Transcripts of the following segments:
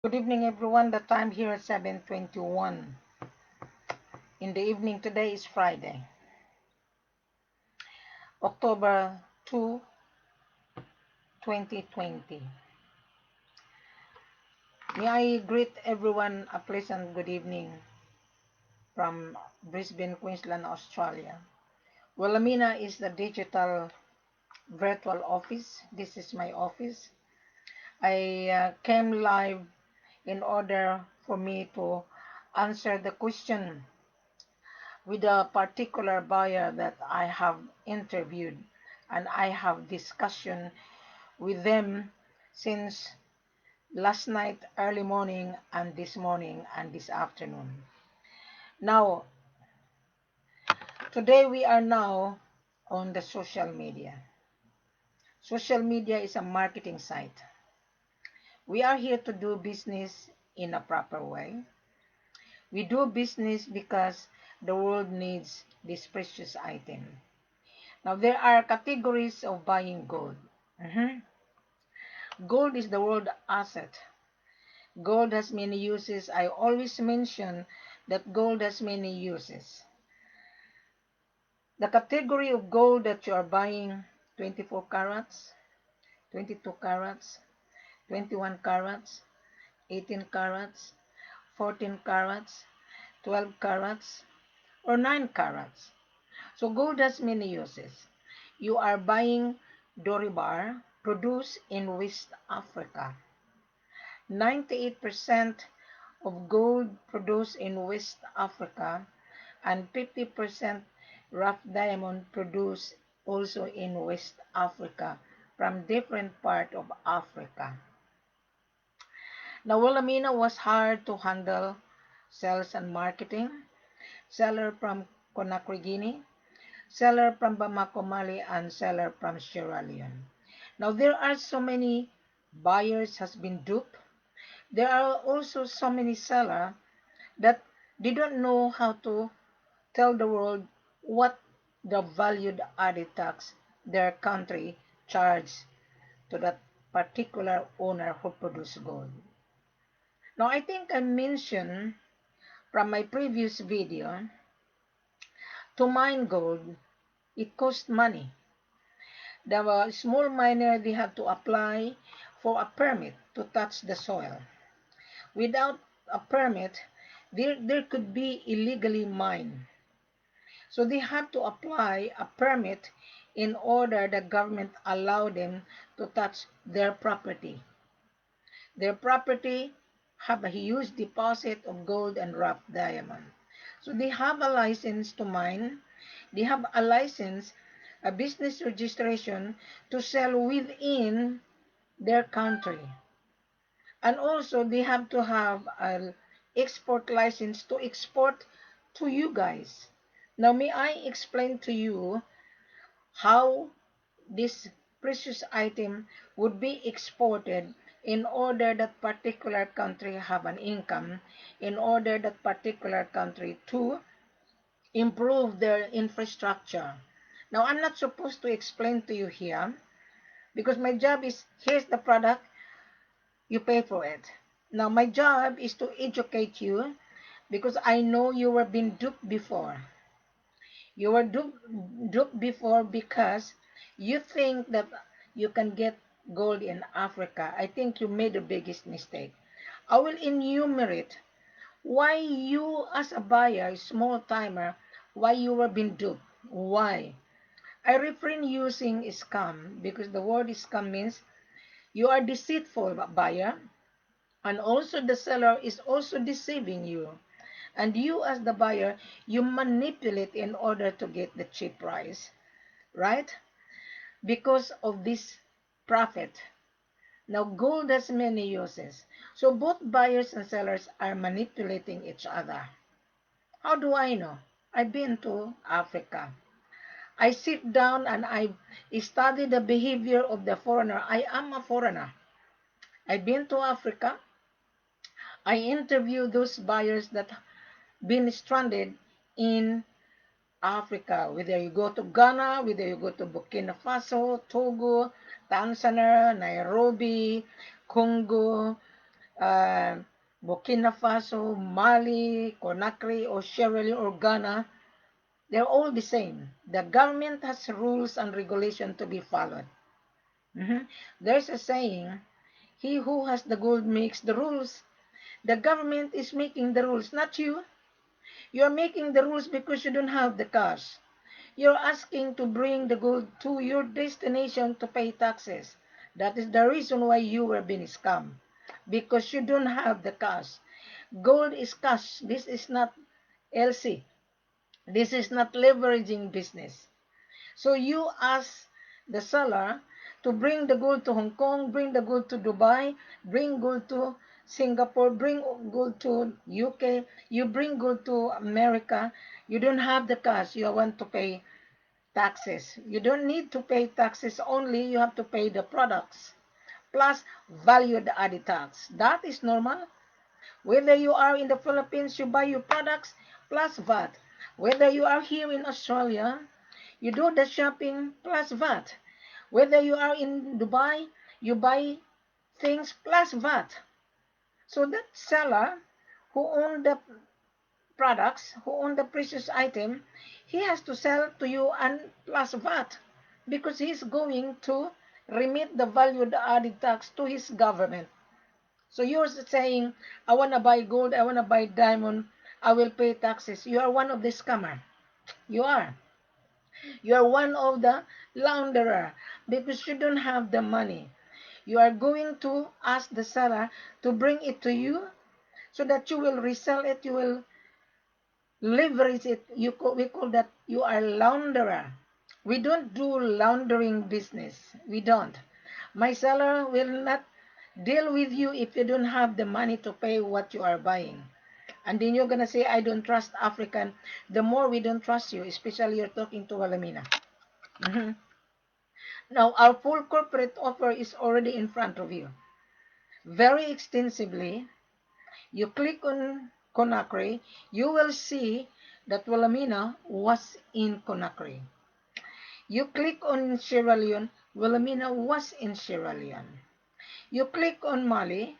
Good evening, everyone. The time here is 7:21 in the evening. Today is Friday, October 2, 2020. May I greet everyone a pleasant good evening from Brisbane, Queensland, Australia. Wilhelmina is the digital virtual office. This is my office. I came live in order for me to answer the question with a particular buyer that I have interviewed, and I have discussion with them since last night, early morning, and this morning and this afternoon. Now, today we are now on the social media. Social media is a marketing site. We are here to do business in a proper way. We do business because the world needs this precious item. Now, there are categories of buying gold. Mhm. Gold is the world asset. Gold has many uses. I always mention that gold has many uses. The category of gold that you are buying: 24 carats, 22 carats, 21 carats, 18 carats, 14 carats, 12 carats, or 9 carats. So gold has many uses. You are buying Doribar produced in West Africa. 98% of gold produced in West Africa and 50% rough diamond produced also in West Africa from different part of Africa. Now, Wilhelmina was hard to handle sales and marketing. Seller from Conakry, Guinea, seller from Bamako, Mali, and seller from Sierra Leone. Now, there are so many buyers has been duped. There are also so many sellers that they don't know how to tell the world what the valued added tax their country charges to that particular owner who produced gold. Now, I think I mentioned from my previous video, to mine gold, it costs money. The small miner, they have to apply for a permit to touch the soil. Without a permit, there could be illegally mined. So they have to apply a permit in order the government allow them to touch their property. Their property have a huge deposit of gold and rough diamond. So they have a license to mine. They have a license, a business registration to sell within their country. And also they have to have an export license to export to you guys. Now, may I explain to you how this precious item would be exported in order that particular country have an income, in order that particular country to improve their infrastructure. Now, I'm not supposed to explain to you here because my job is, here's the product, you pay for it. Now, my job is to educate you because I know you were being duped before. You were duped before because you think that you can get gold in Africa. I think you made the biggest mistake. I will enumerate why you as a buyer, small timer, why you were being duped. Why? I refrain using scam because the word scam means you are deceitful buyer, and also the seller is also deceiving you. And you as the buyer, you manipulate in order to get the cheap price, right? Because of this profit. Now, gold has many uses. So both buyers and sellers are manipulating each other. How do I know? I've been to Africa. I sit down and I study the behavior of the foreigner. I am a foreigner. I've been to Africa. I interview those buyers that been stranded in Africa, whether you go to Ghana, whether you go to Burkina Faso, Togo, Tanzania, Nairobi, Congo, uh, Burkina Faso, Mali, Conakry, or Sierra Leone, or Ghana, they're all the same. The government has rules and regulation to be followed. Mhm. There's a saying, he who has the gold makes the rules. The government is making the rules, not you. You're making the rules because you don't have the cash. You're asking to bring the gold to your destination to pay taxes. That is the reason why you were being scammed. Because you don't have the cash. Gold is cash. This is not LC. This is not leveraging business. So you ask the seller to bring the gold to Hong Kong, bring the gold to Dubai, bring gold to Singapore, bring gold to UK, you bring gold to America. You don't have the cash. You want to pay taxes. You don't need to pay taxes only. You have to pay the products plus value added tax. That is normal. Whether you are in the Philippines, you buy your products plus VAT. Whether you are here in Australia, you do the shopping plus VAT. Whether you are in Dubai, you buy things plus VAT. So that seller who own the products, who own the precious item, he has to sell to you and plus VAT because he's going to remit the value added tax to his government. So you're saying, I want to buy gold, I want to buy diamond, I will pay taxes. You are one of the scammer. You are. You are one of the launderer because you don't have the money. You are going to ask the seller to bring it to you so that you will resell it, you will leverage it. We call that you are launderer. We don't do laundering business. We don't. My seller will not deal with you if you don't have the money to pay what you are buying. And then you're going to say, I don't trust African. The more we don't trust you, especially you're talking to Walamina. Mhm. Now, our full corporate offer is already in front of you. Very extensively, you click on Conakry, you will see that Wilhelmina was in Conakry. You click on Sierra Leone, Wilhelmina was in Sierra Leone. You click on Mali,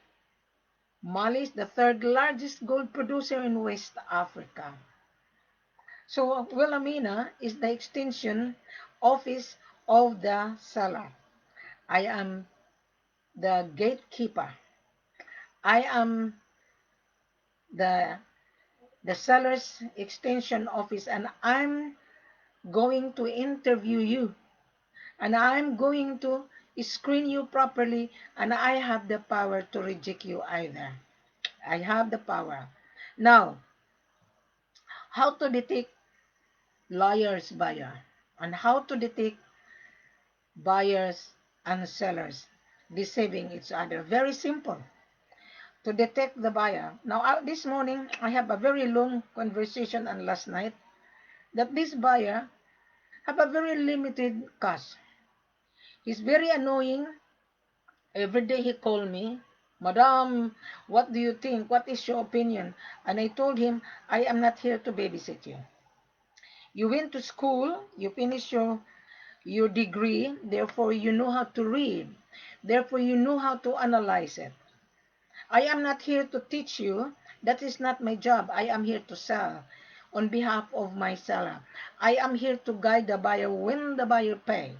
Mali is the third largest gold producer in West Africa. So Wilhelmina is the extension office of the seller. I am the gatekeeper. I am the seller's extension office, and I'm going to interview you, and I'm going to screen you properly, and I have the power to reject you either. I have the power. Now, how to detect lawyers buyer and how to detect buyers and sellers deceiving each other. Very simple to detect the buyer. Now, this morning, I have a very long conversation and last night that this buyer have a very limited cash. He's very annoying. Every day he called me, Madam, what do you think? What is your opinion? And I told him, I am not here to babysit you. You went to school, you finished your degree, therefore you know how to read. Therefore you know how to analyze it. I am not here to teach you. That is not my job. I am here to sell on behalf of my seller. I am here to guide the buyer when the buyer pay,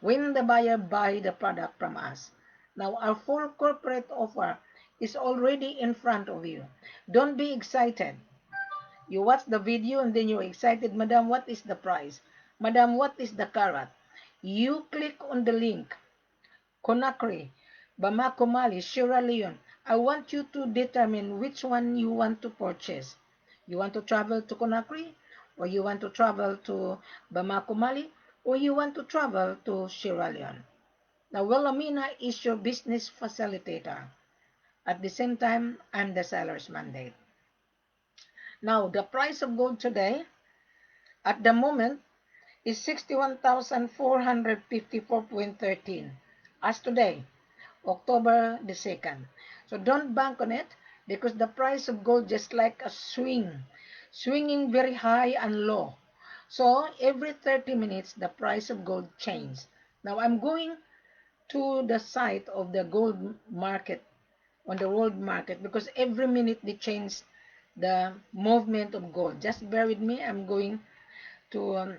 when the buyer buy the product from us. Now, our full corporate offer is already in front of you. Don't be excited. You watch the video and then you're excited. Madam, what is the price? Madam, what is the carat? You click on the link. Conakry, Bamako, Mali, Sierra Leone. I want you to determine which one you want to purchase. You want to travel to Conakry, or you want to travel to Bamako, Mali, or you want to travel to Sierra Leone. Now, Wilhelmina is your business facilitator. At the same time, I'm the seller's mandate. Now, the price of gold today, at the moment, is 61,454.13 as today, October the 2nd. So don't bank on it because the price of gold just like a swinging very high and low. So every 30 minutes, the price of gold changes. Now I'm going to the site of the gold market on the world market because every minute they change the movement of gold. Just bear with me. I'm going to um,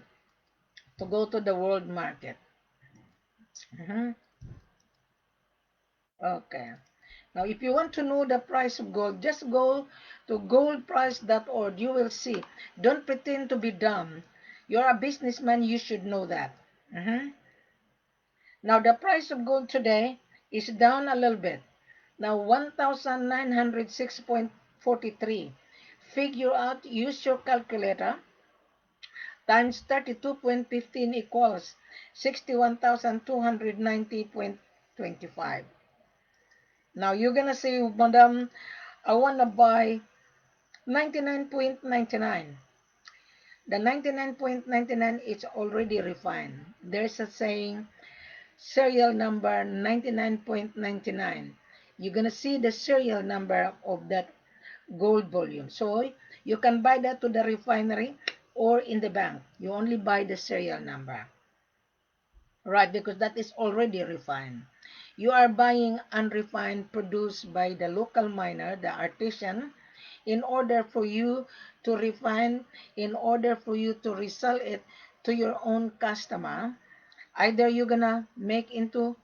to go to the world market. Mhm. Okay. Now, if you want to know the price of gold, just go to goldprice.org. You will see. Don't pretend to be dumb. You're a businessman. You should know that. Mhm. Now, the price of gold today is down a little bit. Now, 1,906.43. Figure out, use your calculator, times 32.15 equals 61,290.25. Now, you're going to say, Madam, I want to buy 99.99. The 99.99 is already refined. There's a saying, serial number 99.99. You're going to see the serial number of that gold volume. So you can buy that to the refinery or in the bank. You only buy the serial number, right? Because that is already refined. You are buying unrefined produced by the local miner, the artisan, in order for you to refine, in order for you to resell it to your own customer. Either you're gonna make into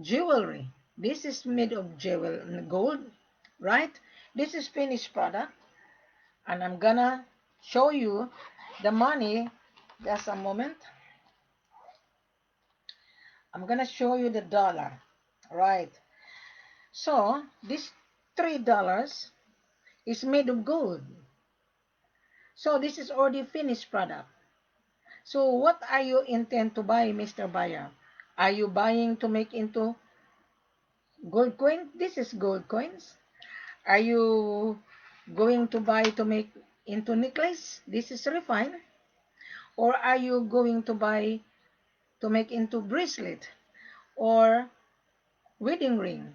jewelry. This is made of gold, right? This is finished product, and I'm gonna show you the money. Just a moment. I'm gonna show you the dollar, right? So this $3 is made of gold. So this is already finished product. So what are you intend to buy, Mr. Buyer? Are you buying to make into gold coin? This is gold coins. Are you going to buy to make into necklace? This is refined. Or are you going to buy to make into bracelet or wedding ring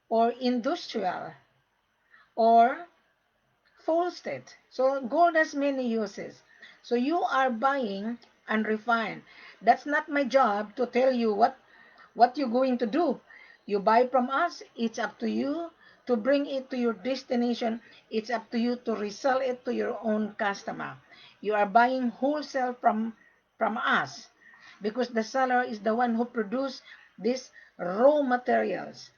or industrial or full state? So gold has many uses. So you are buying unrefined. That's not my job to tell you what you're going to do. You buy from us, it's up to you to bring it to your destination. It's up to you to resell it to your own customer. You are buying wholesale from us because the seller is the one who produced these raw materials.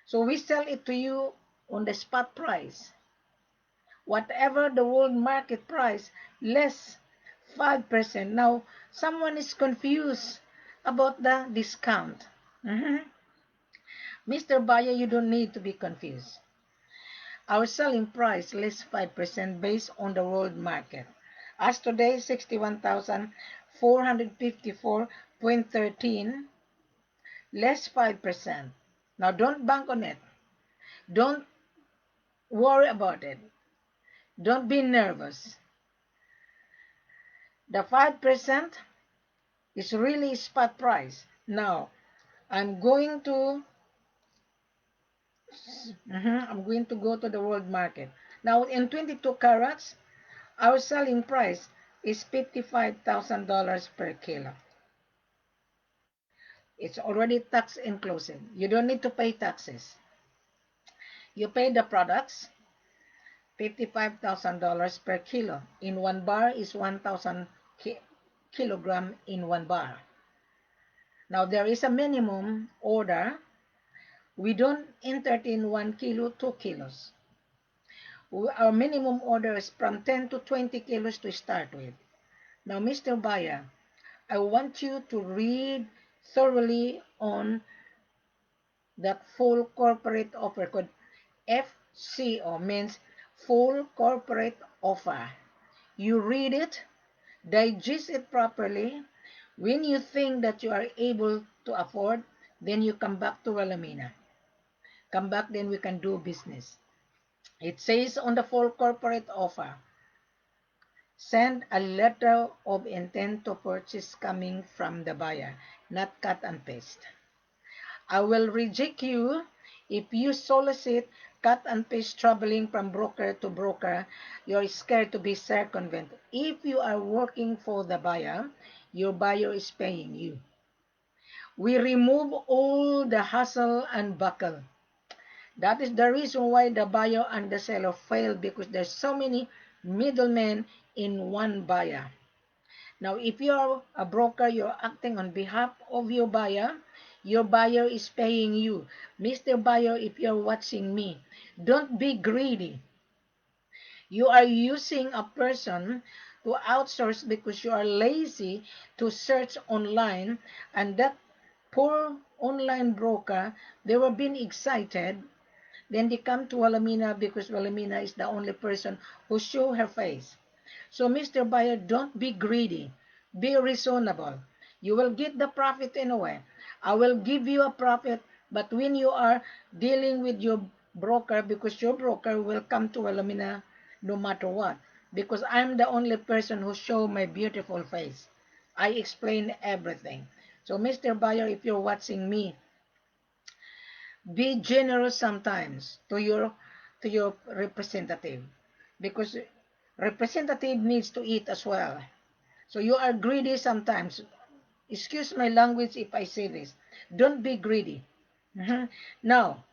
So we sell it to you on the spot price. Whatever the world market price, less 5%. Now, someone is confused about the discount. Mr. Buyer, you don't need to be confused. Our selling price less 5% based on the world market. As today, 61,454.13, less 5%. Now, don't bank on it. Don't worry about it. Don't be nervous. The 5% is really spot price. Now, I'm going to I'm going to go to the world market. Now, in 22 carats, our selling price is $55,000 per kilo. It's already tax inclusive. You don't need to pay taxes. You pay the products, $55,000 per kilo. In one bar is 1,000 kilogram in one bar. Now, there is a minimum order. We don't entertain 1 kilo, 2 kilos. Our minimum order is from 10 to 20 kilos to start with. Now, Mr. Buyer, I want you to read thoroughly on that full corporate offer code. FCO means full corporate offer. You read it, digest it properly. When you think that you are able to afford, then you come back to Wilhelmina. Come back, then we can do business. It says on the full corporate offer, send a letter of intent to purchase coming from the buyer, not cut and paste. I will reject you if you solicit cut and paste traveling from broker to broker. You're scared to be circumvented. If you are working for the buyer, your buyer is paying you. We remove all the hustle and buckle. That is the reason why the buyer and the seller fail, because there's so many middlemen in one buyer. Now, if you're a broker, you're acting on behalf of your buyer is paying you. Mr. Buyer, if you're watching me, don't be greedy. You are using a person to outsource because you are lazy to search online, and that poor online broker, they were being excited. Then they come to Wilhelmina because Wilhelmina is the only person who show her face. So, Mr. Buyer, don't be greedy. Be reasonable. You will get the profit anyway. I will give you a profit, but when you are dealing with your broker, because your broker will come to Wilhelmina no matter what, because I'm the only person who show my beautiful face. I explain everything. So, Mr. Buyer, if you're watching me, be generous sometimes to your representative, because representative needs to eat as well. So you are greedy sometimes. Excuse my language if I say this. Don't be greedy. Now,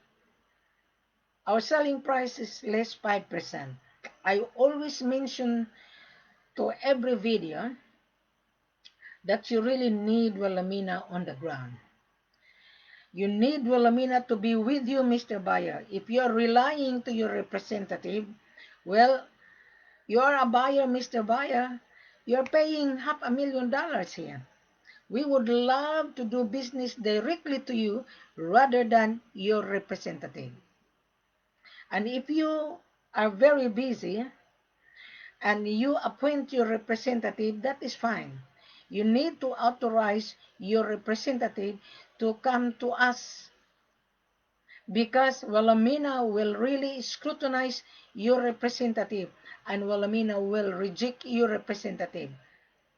our selling price is less 5%. I always mention to every video that you really need Wilhelmina on the ground. You need Wilhelmina to be with you, Mr. Buyer. If you're relying to your representative, well, you're a buyer, Mr. Buyer. You're paying $500,000 here. We would love to do business directly to you rather than your representative. And if you are very busy and you appoint your representative, that is fine. You need to authorize your representative to come to us, because Wilhelmina will really scrutinize your representative and Wilhelmina will reject your representative,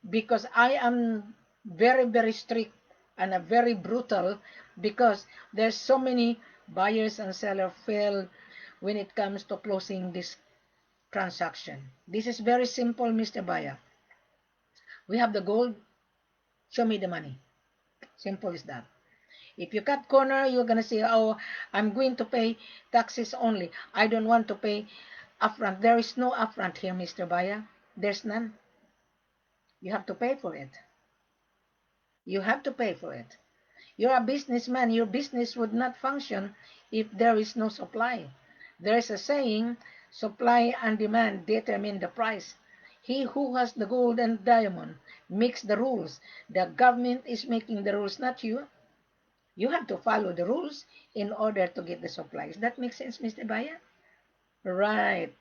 because I am very, very strict and very brutal, because there's so many buyers and sellers fail when it comes to closing this transaction. This is very simple, Mr. Buyer. We have the gold, show me the money. Simple as that. If you cut corner, you're going to say, oh, I'm going to pay taxes only. I don't want to pay upfront. There is no upfront here, Mr. Buyer. There's none. You have to pay for it. You have to pay for it. You're a businessman. Your business would not function if there is no supply. There is a saying, supply and demand determine the price. He who has the gold and diamond makes the rules. The government is making the rules, not you. You have to follow the rules in order to get the supplies. That makes sense, Mr. Buyer? Right.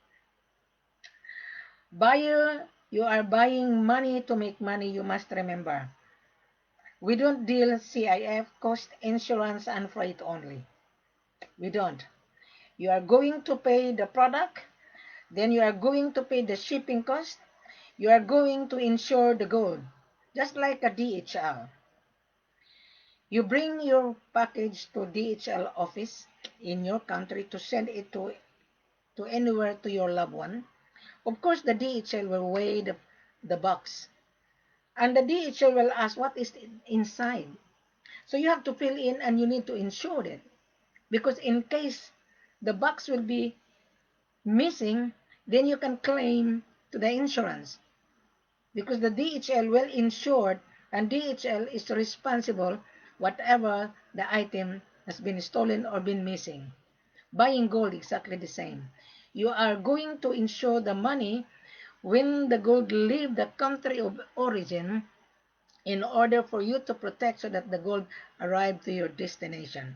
Buyer, you are buying money to make money, you must remember. We don't deal CIF, cost, insurance, and freight only. We don't. You are going to pay the product, then you are going to pay the shipping cost, you are going to insure the gold, just like a DHL. You bring your package to DHL office in your country to send it to anywhere to your loved one. Of course, the DHL will weigh the box. And the DHL will ask what is inside. So you have to fill in and you need to insure it. Because in case the box will be missing, then you can claim to the insurance. Because the DHL will insure, and DHL is responsible whatever the item has been stolen or been missing. Buying gold, exactly the same. You are going to insure the money when the gold leave the country of origin, in order for you to protect so that the gold arrive to your destination.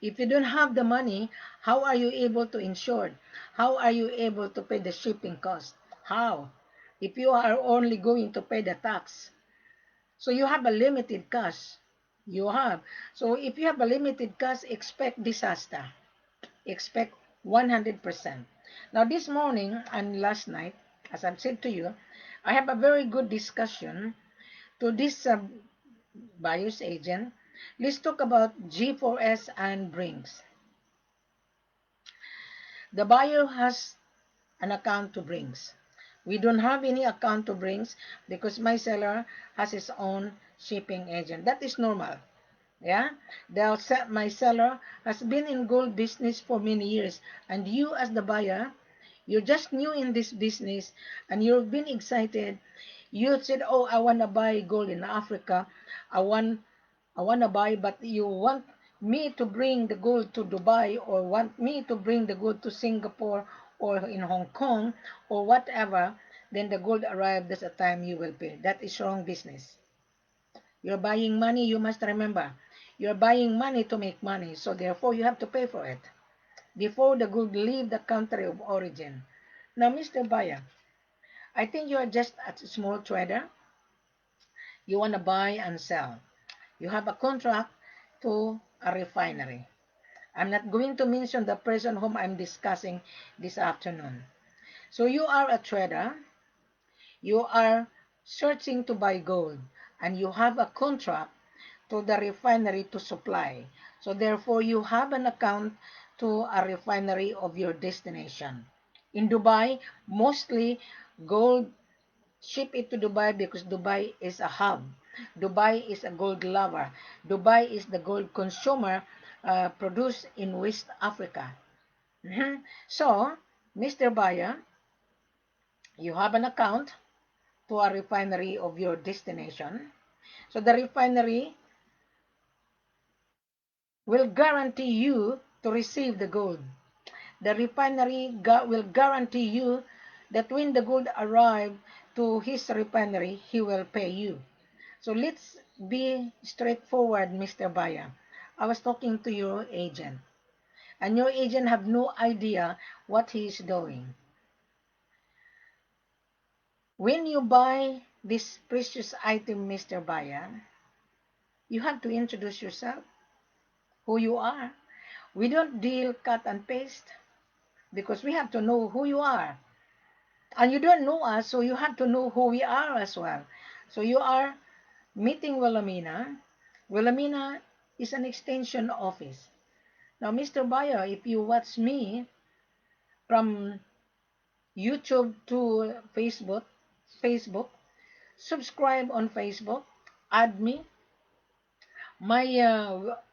If you don't have the money, how are you able to insure? How are you able to pay the shipping cost? How? If you are only going to pay the tax. So you have a limited cash. You have. So if you have a limited cash, expect disaster. Expect 100%. Now this morning and last night, as I've said to you, I have a very good discussion to this buyer's agent. Let's talk about G4S and Brinks. The buyer has an account to Brinks. We don't have any account to Brinks because my seller has his own shipping agent. That is normal. Yeah, my seller has been in gold business for many years, and you as the buyer, you're just new in this business, and you've been excited. You said, "Oh, I want to buy gold in Africa. I want, I want to buy," but you want me to bring the gold to Dubai, or want me to bring the gold to Singapore or in Hong Kong or whatever. Then the gold arrived. That's the time you will pay. That is wrong business. You're buying money, you must remember. You're buying money to make money, so therefore you have to pay for it before the good leave the country of origin. Now, Mr. Buyer, I think you are just a small trader. You want to buy and sell. You have a contract to a refinery. I'm not going to mention the person whom I'm discussing this afternoon. So you are a trader. You are searching to buy gold, and you have a contract to the refinery to supply. So therefore, you have an account to a refinery of your destination. In Dubai, mostly gold ship it to Dubai because Dubai is a hub. Dubai is a gold lover. Dubai is the gold consumer produced in West Africa. So, Mr. Buyer, you have an account to a refinery of your destination. So the refinery will guarantee you to receive the gold. The refinery will guarantee you that when the gold arrives to his refinery, he will pay you. So let's be straightforward, Mr. Buyer. I was talking to your agent, and your agent have no idea what he is doing. When you buy this precious item, Mr. Buyer, you have to introduce yourself, who you are. We don't deal cut and paste because we have to know who you are. And you don't know us, so you have to know who we are as well. So you are meeting Wilhelmina. Wilhelmina is an extension office. Now, Mr. Buyer, if you watch me from YouTube to Facebook, subscribe on Facebook, add me. My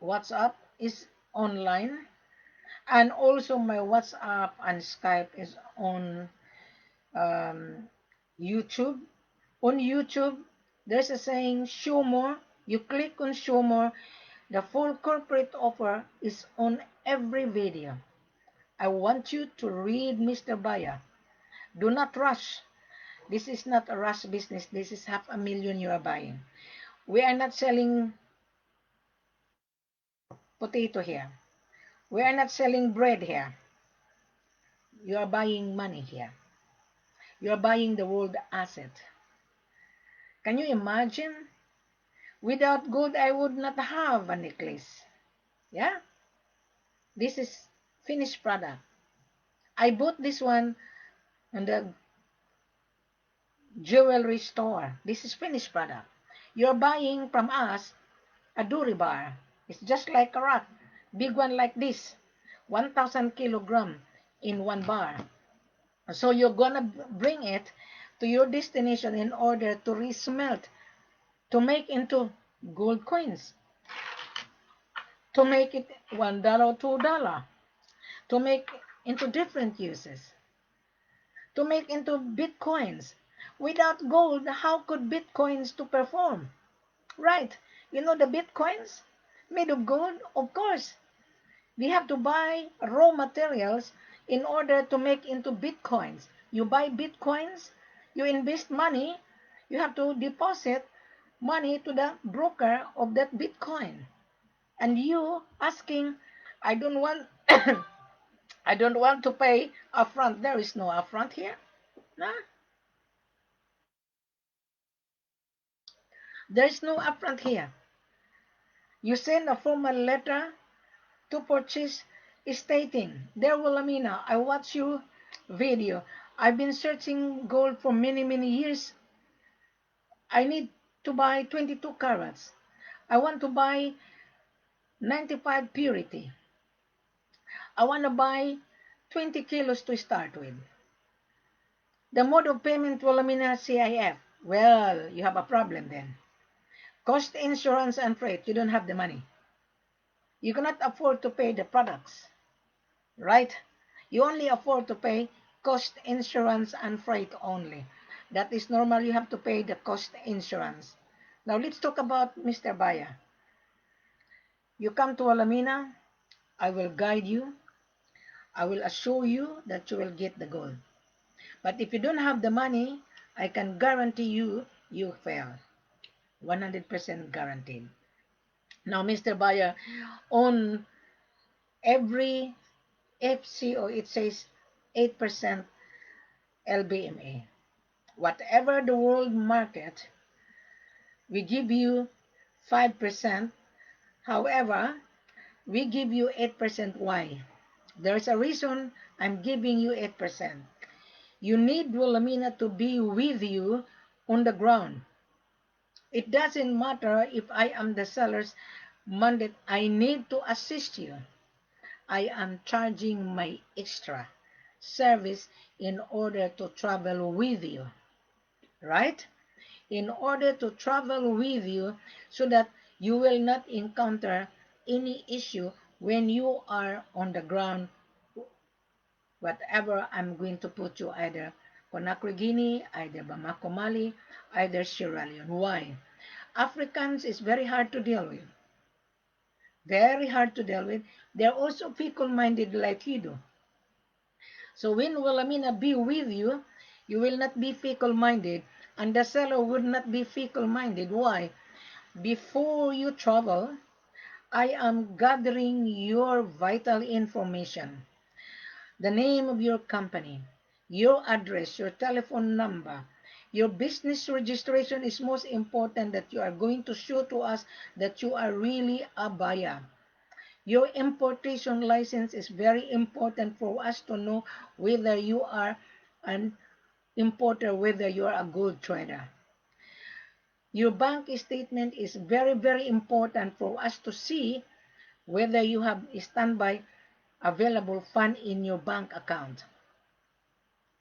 WhatsApp is online, and also my WhatsApp and Skype is on um, YouTube. On YouTube, there's a saying, show more. You click on show more. The full corporate offer is on every video. I want you to read, Mr. Buyer. Do not rush. This is not a rush business. This is 500,000 you are buying. We are not selling potato here. We are not selling bread here. You are buying money here. You are buying the world asset. Can you imagine? Without gold, I would not have a necklace. Yeah? This is finished product. I bought this one in the jewelry store. This is finished product. You're buying from us a Duri bar. It's just like a rock. Big one like this. 1,000 kilogram in one bar. So you're gonna bring it to your destination in order to resmelt, to make into gold coins, to make it $1, $2, to make into different uses, to make into bitcoins. Without gold, how could bitcoins to perform? Right? You know the bitcoins made of gold? Of course. We have to buy raw materials in order to make into bitcoins. You buy bitcoins, you invest money, you have to deposit money to the broker of that bitcoin. And you asking, I don't want I don't want to pay upfront. There is no upfront here. No, there is no upfront here. You send a formal letter to purchase stating, Dear Wilhelmina, I watch your video. I've been searching gold for many, many years. I need to buy 22 carats. I want to buy 95 purity. I want to buy 20 kilos to start with. The mode of payment, Wilhelmina, CIF. Well, you have a problem then. Cost, insurance, and freight. You don't have the money. You cannot afford to pay the products, right? You only afford to pay cost insurance and freight only. That is normal, you have to pay the cost insurance. Now let's talk about Mr. Baya. You come to Alamina, I will guide you. I will assure you that you will get the gold. But if you don't have the money, I can guarantee you, you fail. 100% guaranteed. Now, Mr. Baya, on every FCO, it says 8% LBMA. Whatever the world market, we give you 5%. However, we give you 8%. Why? There's a reason I'm giving you 8%. You need Wilhelmina to be with you on the ground. It doesn't matter if I am the seller's mandate. I need to assist you. I am charging my extra service in order to travel with you, right? In order to travel with you so that you will not encounter any issue when you are on the ground, whatever I'm going to put you, either Conakry, Guinea, either Bamako, Mali, either Sierra Leone. Why? Africans is very hard to deal with. Very hard to deal with. They're also fickle-minded like you do. So when Wilhelmina be with you, you will not be fickle-minded, and the seller would not be fickle-minded. Why? Before you travel, I am gathering your vital information. The name of your company, your address, your telephone number, your business registration is most important, that you are going to show to us that you are really a buyer. Your importation license is very important for us to know whether you are an importer, whether you are a gold trader. Your bank statement is very, very important for us to see whether you have a standby available fund in your bank account,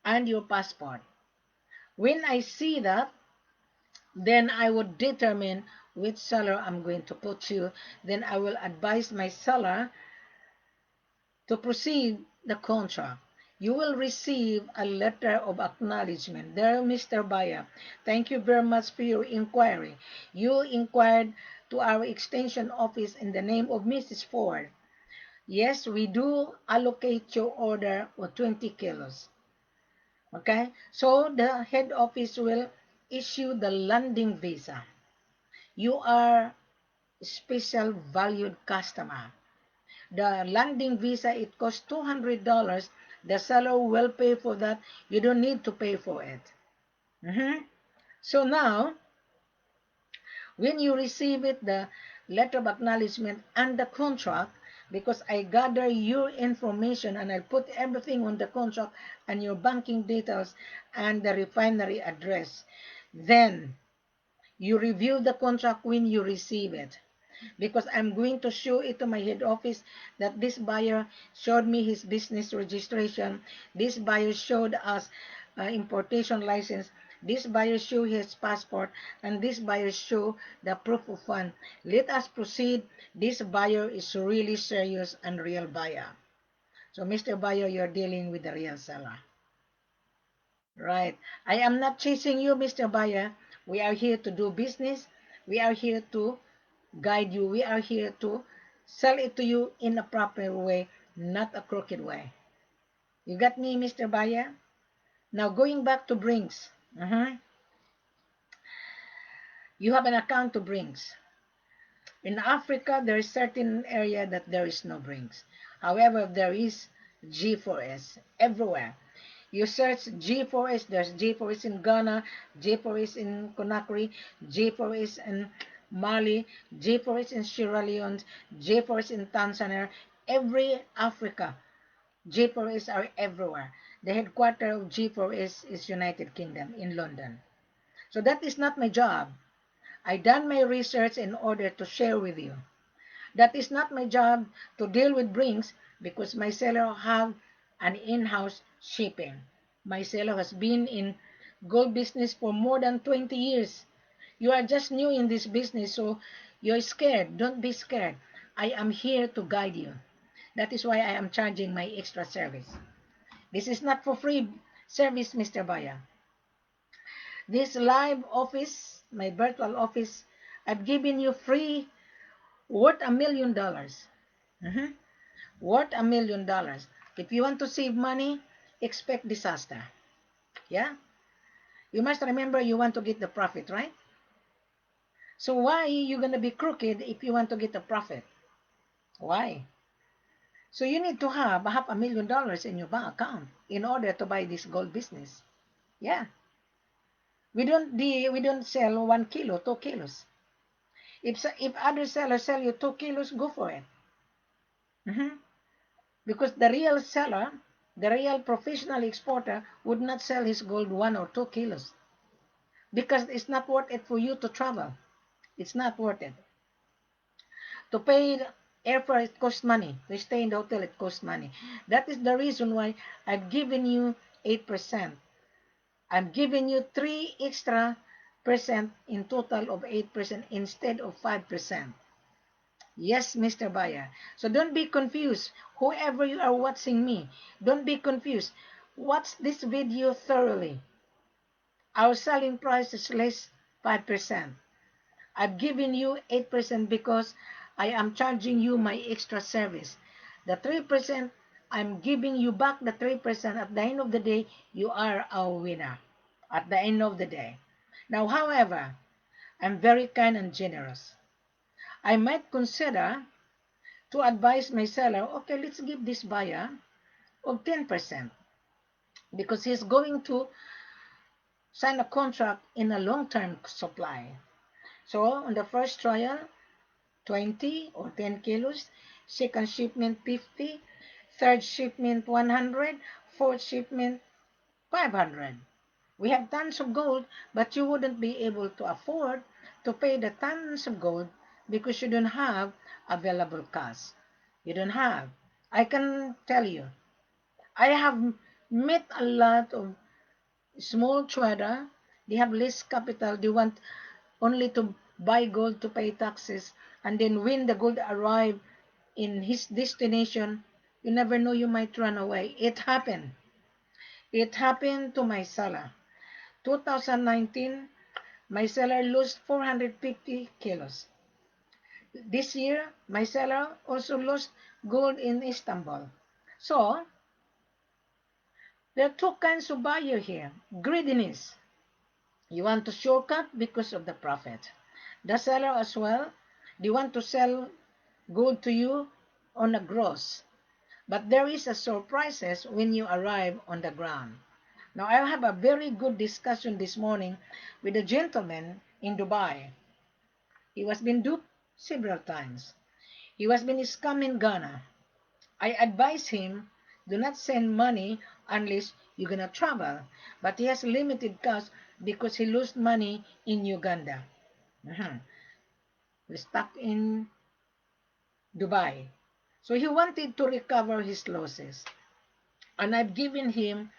and your passport. When I see that, then I would determine which seller I'm going to put you. Then I will advise my seller to proceed the contract. You will receive a letter of acknowledgement. There, Mr. Baya, thank you very much for your inquiry. You inquired to our extension office in the name of Mrs. Ford. Yes, we do allocate your order of 20 kilos. Okay, so the head office will issue the landing visa. You are a special valued customer. The landing visa, it costs $200. The seller will pay for that. You don't need to pay for it. So now, when you receive it, the letter of acknowledgement and the contract, because I gather your information and I put everything on the contract and your banking details and the refinery address, then you review the contract when you receive it. Because I'm going to show it to my head office that this buyer showed me his business registration. This buyer showed us importation license. This buyer show his passport, and this buyer show the proof of fund. Let us proceed. This buyer is really serious and real buyer. So, Mr. Buyer, you're dealing with the real seller. Right. I am not chasing you, Mr. Buyer. We are here to do business. We are here to guide you. We are here to sell it to you in a proper way, not a crooked way. You got me, Mr. Buyer? Now, going back to Brinks. You have an account to Brinks. In Africa, there is certain area that there is no Brinks. However, there is G4S everywhere. You search G4S, there's G4S in Ghana, G4S in Conakry, G4S in Mali, G4S in Sierra Leone, G4S in Tanzania, every Africa, G4S are everywhere. The headquarters of G4S is United Kingdom in London. So that is not my job. I done my research in order to share with you. That is not my job to deal with Brinks, because my seller have an in-house shipping. My seller has been in gold business for more than 20 years. You are just new in this business, so you're scared. Don't be scared. I am here to guide you. That is why I am charging my extra service. This is not for free service, Mr. Baya. This live office, my virtual office, I've given you free, worth $1 million. Mhm. Worth $1 million. If you want to save money, expect disaster. Yeah? You must remember you want to get the profit, right? So why you going to be crooked if you want to get a profit? Why? So you need to have $500,000 in your bank account in order to buy this gold business. Yeah. We don't sell 1 kilo, 2 kilos. If other sellers sell you 2 kilos, go for it. Mhm. Because the real seller, the real professional exporter would not sell his gold 1 or 2 kilos because it's not worth it for you to travel. It's not worth it. To pay the airfare, it costs money. To stay in the hotel, it costs money. That is the reason why I've given you 8%. I'm giving you 3 extra percent in total of 8% instead of 5%. Yes, Mr. Buyer. So don't be confused. Whoever you are watching me, don't be confused. Watch this video thoroughly. Our selling price is less 5%. I've given you 8% because I am charging you my extra service. The 3%, I'm giving you back the 3%. At the end of the day, you are our winner. At the end of the day. Now, however, I'm very kind and generous. I might consider to advise my seller, okay, let's give this buyer of 10% because he's going to sign a contract in a long-term supply. So on the first trial, 20 or 10 kilos, second shipment 50, third shipment 100, fourth shipment 500. We have tons of gold, but you wouldn't be able to afford to pay the tons of gold because you don't have available cash. You don't have. I can tell you, I have met a lot of small trader. They have less capital. They want only to buy gold to pay taxes. And then when the gold arrive in his destination, you never know, you might run away. It happened. It happened to my seller. 2019, my seller lost 450 kilos. This year, my seller also lost gold in Istanbul. So, there are two kinds of buyer here. Greediness. You want to shortcut because of the profit. The seller as well, they want to sell gold to you on a gross. But there is a surprises when you arrive on the ground. Now, I have a very good discussion this morning with a gentleman in Dubai. He was been duped several times. He was been scammed in Ghana. I advise him, do not send money unless you're gonna travel. But he has limited cash because he lost money in Uganda. We're stuck in Dubai. So he wanted to recover his losses. And I've given him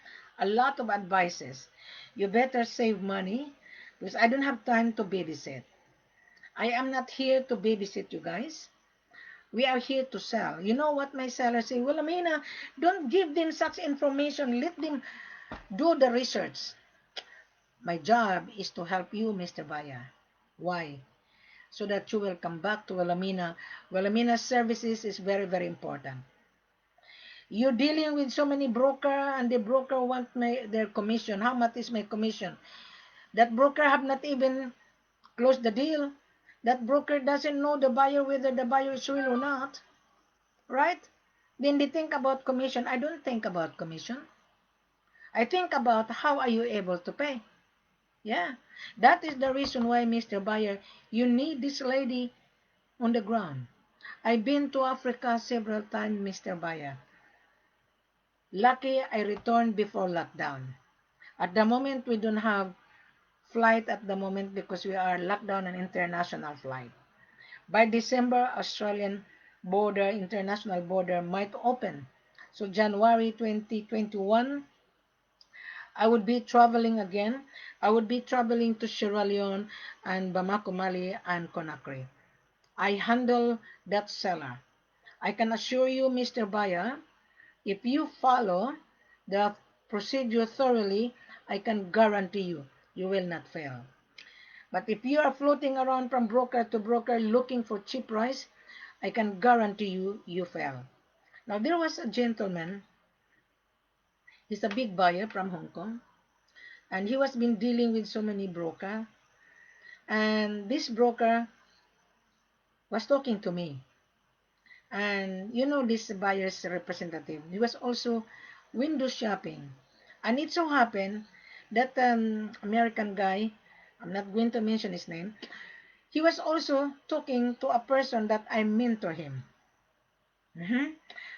a lot of advices. You better save money because I don't have time to babysit. I am not here to babysit you guys. We are here to sell. You know what my sellers say? Well, Amina, don't give them such information. Let them do the research. My job is to help you, Mr. Baya. Why? So that you will come back to Wilhelmina. Wilhelmina's services is very, very important. You're dealing with so many broker and the broker want their commission. How much is my commission? That broker have not even closed the deal. That broker doesn't know the buyer whether the buyer is real or not. Right? Then they think about commission. I don't think about commission. I think about how are you able to pay. Yeah. That is the reason why, Mr. Buyer, you need this lady on the ground. I've been to Africa several times, Mr. Buyer. Lucky I returned before lockdown. At the moment, we don't have flight at the moment because we are locked down on international flight. By December, Australian border, international border might open. So January 2021, I would be traveling again. I would be traveling to Sierra Leone and Bamako, Mali and Conakry. I handle that seller. I can assure you, Mr. Buyer, if you follow the procedure thoroughly, I can guarantee you, you will not fail. But if you are floating around from broker to broker looking for cheap price, I can guarantee you, you fail. Now, there was a gentleman, he's a big buyer from Hong Kong, and he was been dealing with so many broker, and this broker was talking to me. And you know this buyer's representative, he was also window shopping. And it so happened that American guy, I'm not going to mention his name, he was also talking to a person that I mentor him.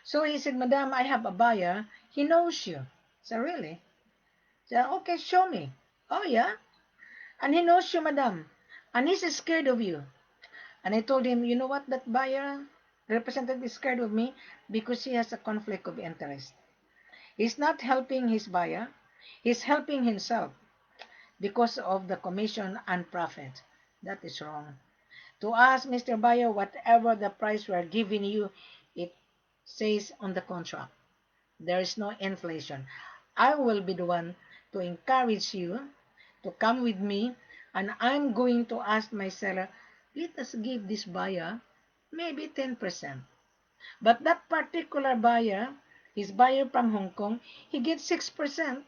So he said, Madam, I have a buyer. He knows you. So really? So, okay, show me. Oh, yeah? And he knows you, Madam. And he's scared of you. And I told him, you know what, that buyer representative is scared of me because he has a conflict of interest. He's not helping his buyer. He's helping himself because of the commission and profit. That is wrong. To us, Mr. Buyer, whatever the price we are giving you, it says on the contract. There is no inflation. I will be the one to encourage you to come with me, and I'm going to ask my seller, let us give this buyer maybe 10%. But that particular buyer, his buyer from Hong Kong, he gets 6%.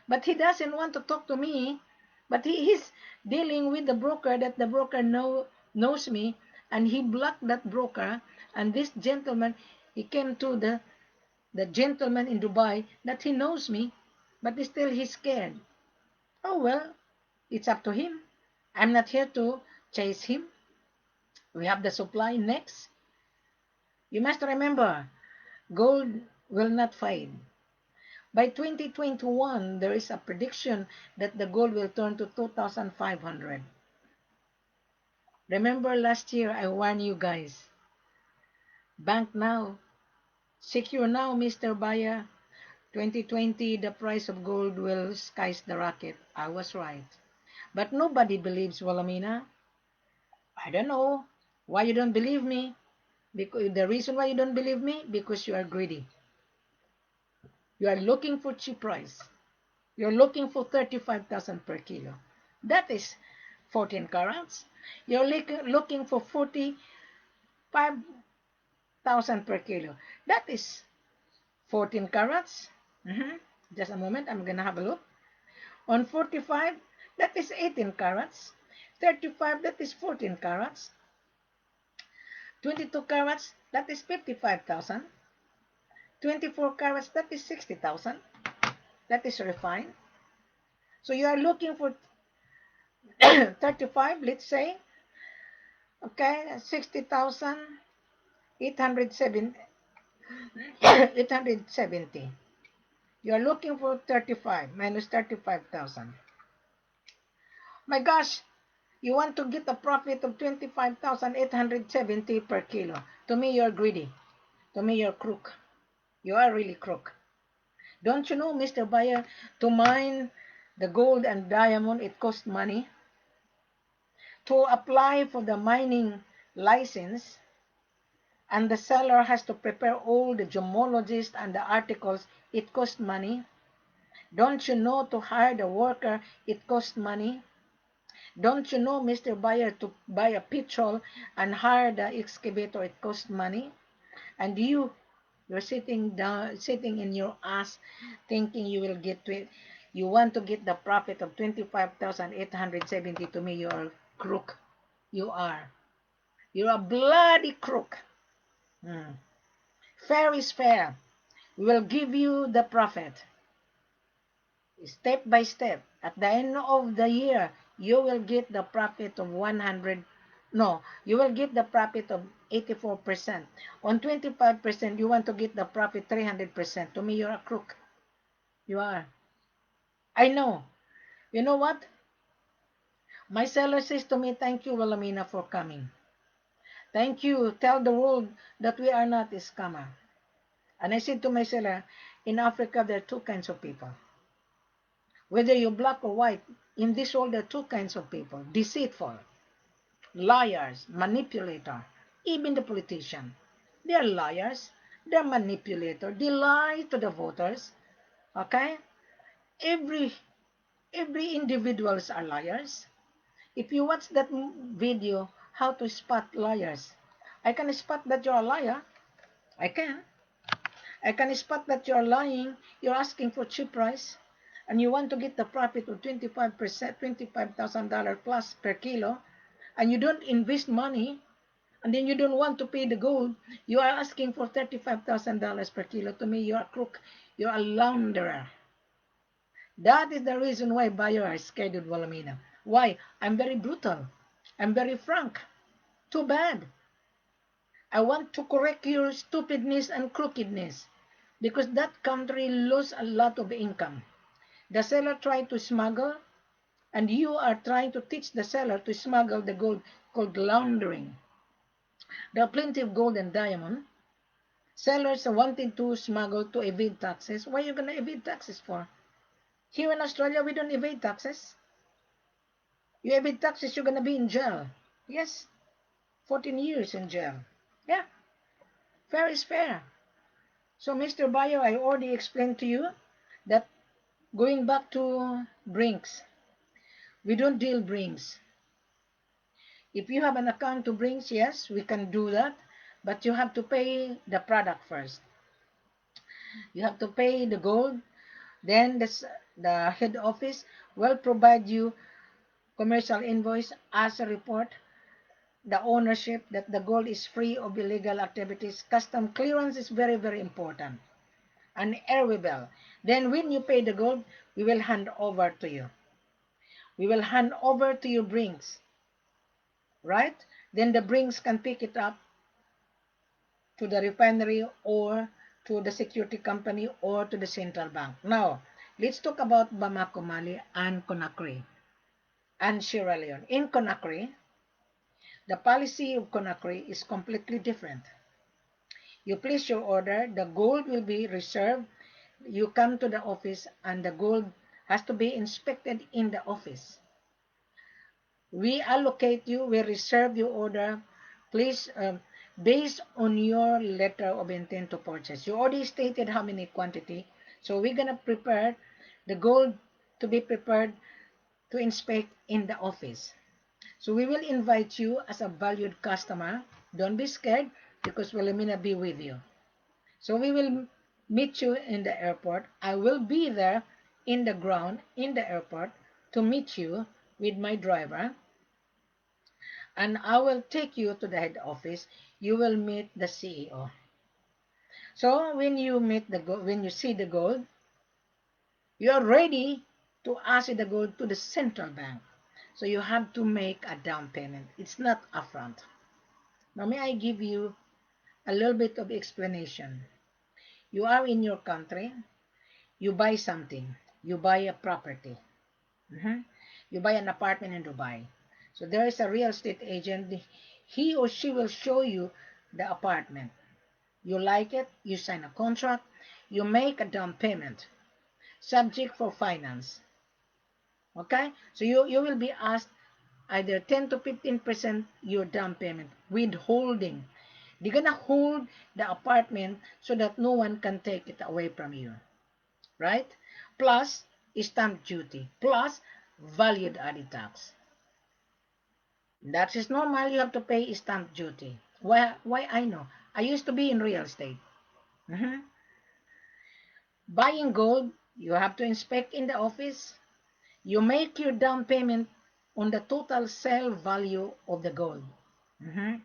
But he doesn't want to talk to me. But he's dealing with the broker that the broker knows me, and he blocked that broker. And this gentleman, he came to the gentleman in Dubai that he knows me, but still he's scared. Oh well, it's up to him. I'm not here to chase him. We have the supply next. You must remember, gold will not fade. By 2021, there is a prediction that the gold will turn to 2,500. Remember last year, I warned you guys. Bank now. Secure now, Mr. Buyer. 2020, the price of gold will skies the rocket. I was right. But nobody believes Wilhelmina. I don't know why you don't believe me. Because the reason why you don't believe me, because you are greedy. You are looking for cheap price. You're looking for 35,000 per kilo. That is 14 carats. You're looking for 45,000 per kilo. That is 14 carats. Just a moment, I'm going to have a look. On 45, that is 18 carats. 35, that is 14 carats. 22 carats, that is 55,000. 24 carats, that is 60,000. That is refined. So you are looking for 35, let's say. Okay, 60,000, 870. 870. You are looking for 35 minus 35,000. My gosh, you want to get a profit of 25,870 per kilo. To me, you're greedy. To me, you're crook. You are really crook. Don't you know, Mr. Buyer, to mine the gold and diamond, it costs money. To apply for the mining license, and the seller has to prepare all the gemologists and the articles, it costs money. Don't you know to hire the worker, it costs money? Don't you know, Mr. Buyer, to buy a petrol and hire the excavator, it costs money? And you're sitting down, sitting in your ass, thinking you will get to it. You want to get the profit of 25,870. To me, you're a crook. You are. You're a bloody crook. Fair is fair. We will give you the profit. Step by step. At the end of the year, you will get the profit of 100. No, you will get the profit of 84%. On 25%, you want to get the profit 300%. To me, you're a crook. You are. I know. You know what? My seller says to me, thank you, Wilhelmina, for coming. Thank you. Tell the world that we are not a scammer. And I said to my seller, in Africa, there are two kinds of people. Whether you're black or white, in this world, there are two kinds of people. Deceitful. liars, manipulator, even the politician. They're liars, they're manipulator, they lie to the voters, okay? Every every individuals are liars. If you watch that video, how to spot liars, I can spot that you're a liar. I can. I can spot that you're lying, you're asking for cheap price, and you want to get the profit of 25%, $25,000 plus per kilo, and you don't invest money, and then you don't want to pay the gold, you are asking for $35,000 per kilo. To me, you're a crook, you're a launderer. That is the reason why buyers are scared of Wilhelmina. Why? I'm very brutal. I'm very frank. Too bad. I want to correct your stupidness and crookedness because that country lost a lot of income. The seller tried to smuggle, and you are trying to teach the seller to smuggle the gold, called laundering. There are plenty of gold and diamond. Sellers are wanting to smuggle to evade taxes. Why are you going to evade taxes for? Here in Australia, we don't evade taxes. You evade taxes, you're going to be in jail. Yes, 14 years in jail. Yeah, fair is fair. So, Mr. Bayo, I already explained to you that going back to Brinks, we don't deal Brinks. If you have an account to Brinks, yes, we can do that, but you have to pay the product first. You have to pay the gold, then the head office will provide you commercial invoice as a report, the ownership, that the gold is free of illegal activities. Custom clearance is very, very important. And airway bill. Then when you pay the gold, we will hand over to you. We will hand over to you Brinks, right? Then the Brinks can pick it up to the refinery or to the security company or to the central bank. Now, let's talk about Bamako, Mali and Conakry and Sierra Leone. In Conakry, the policy of Conakry is completely different. You place your order, the gold will be reserved. You come to the office and the gold has to be inspected in the office. We allocate you, we reserve your order. Please, based on your letter of intent to purchase. You already stated how many quantity. So we're going to prepare the gold to be prepared to inspect in the office. So we will invite you as a valued customer. Don't be scared because Wilhelmina be with you. So we will meet you in the airport. I will be there in the ground in the airport to meet you with my driver. And I will take you to the head office. You will meet the CEO. So when you meet when you see the gold, you are ready to ask the gold to the central bank. So you have to make a down payment. It's not upfront. Now may I give you a little bit of explanation. You are in your country, you buy something, you buy a property. You buy an apartment in Dubai. So there is a real estate agent. He or she will show you the apartment. You like it, you sign a contract, you make a down payment, subject for finance. Okay? So you will be asked either 10 to 15% your down payment, withholding. They're gonna hold the apartment so that no one can take it away from you. Right? Plus stamp duty, plus valued added tax. That is normal. You have to pay stamp duty. Why I know? I used to be in real estate. Mhm. Buying gold, you have to inspect in the office. You make your down payment on the total sale value of the gold. Mhm.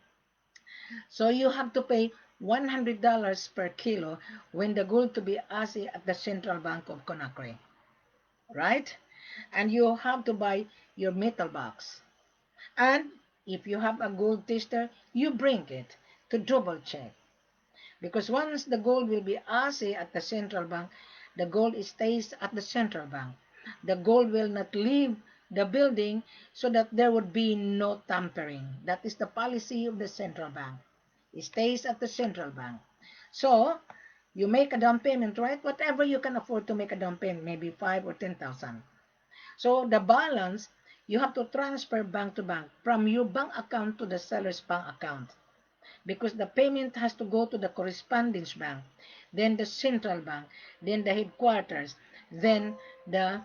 So you have to pay $100 per kilo when the gold to be assay at the Central Bank of Conakry. Right? And you have to buy your metal box. And if you have a gold tester, you bring it to double check. Because once the gold will be assay at the central bank, the gold stays at the central bank. The gold will not leave the building so that there would be no tampering. That is the policy of the central bank. It stays at the central bank. So, you make a down payment, right? Whatever you can afford to make a down payment, maybe 5 or 10,000. So the balance, You have to transfer bank to bank from your bank account to the seller's bank account, because the payment has to go to the corresponding bank, then the central bank, then the headquarters, then the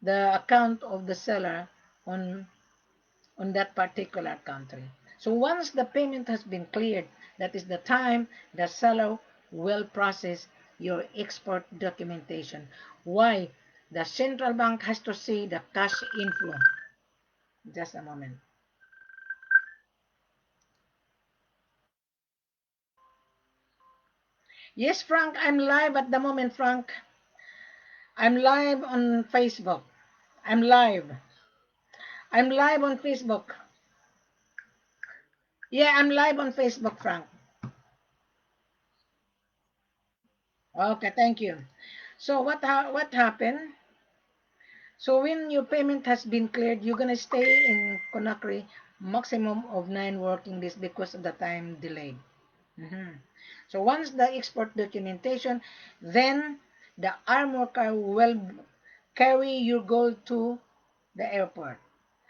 account of the seller on that particular country. So once the payment has been cleared, that is the time the seller will process your export documentation. Why? The central bank has to see the cash inflow. Just a moment. Yes, Frank, I'm live at the moment, Frank. I'm live on Facebook. I'm live. I'm live on Facebook. Yeah, I'm live on Facebook, Frank. Okay, thank you. So what happened? So when your payment has been cleared, you're gonna stay in Conakry maximum of 9 working days because of the time delayed. Mhm. So once the export documentation, then the armor car will carry your gold to the airport.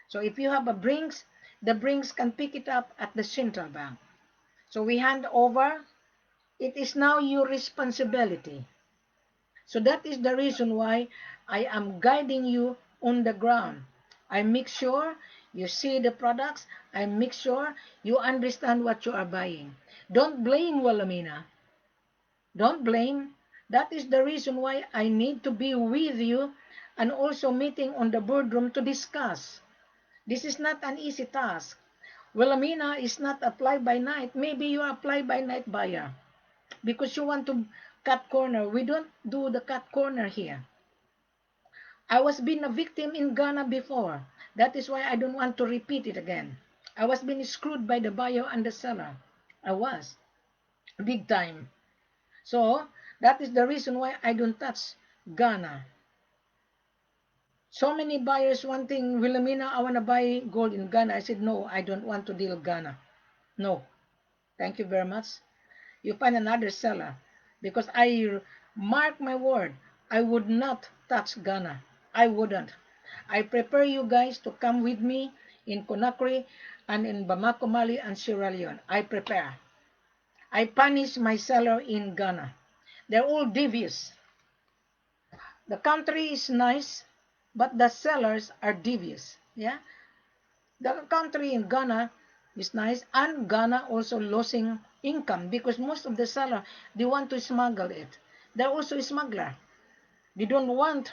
So if you have a Brinks, the Brinks can pick it up at the central bank. So we hand over. It is now your responsibility. So that is the reason why I am guiding you on the ground. I make sure you see the products. I make sure you understand what you are buying. Don't blame Wilhelmina. Don't blame. That is the reason why I need to be with you and also meeting on the boardroom to discuss. This is not an easy task. Wilhelmina is not a fly-by-night. Maybe you are a fly-by-night buyer because you want to cut corner. We don't do the cut corner here. I was being a victim in Ghana before. That is why I don't want to repeat it again. I was being screwed by the buyer and the seller. I was. Big time. So, that is the reason why I don't touch Ghana. So many buyers wanting, Wilhelmina, I want to buy gold in Ghana. I said, no, I don't want to deal Ghana. No. Thank you very much. You find another seller. Because I mark my word, I would not touch Ghana. I wouldn't. I prepare you guys to come with me in Conakry and in Bamako, Mali and Sierra Leone. I prepare. I punish my seller in Ghana. They're all devious. The country is nice, but the sellers are devious. Yeah, the country in Ghana is nice, and Ghana also losing income because most of the seller they want to smuggle it. They're also a smuggler. They don't want.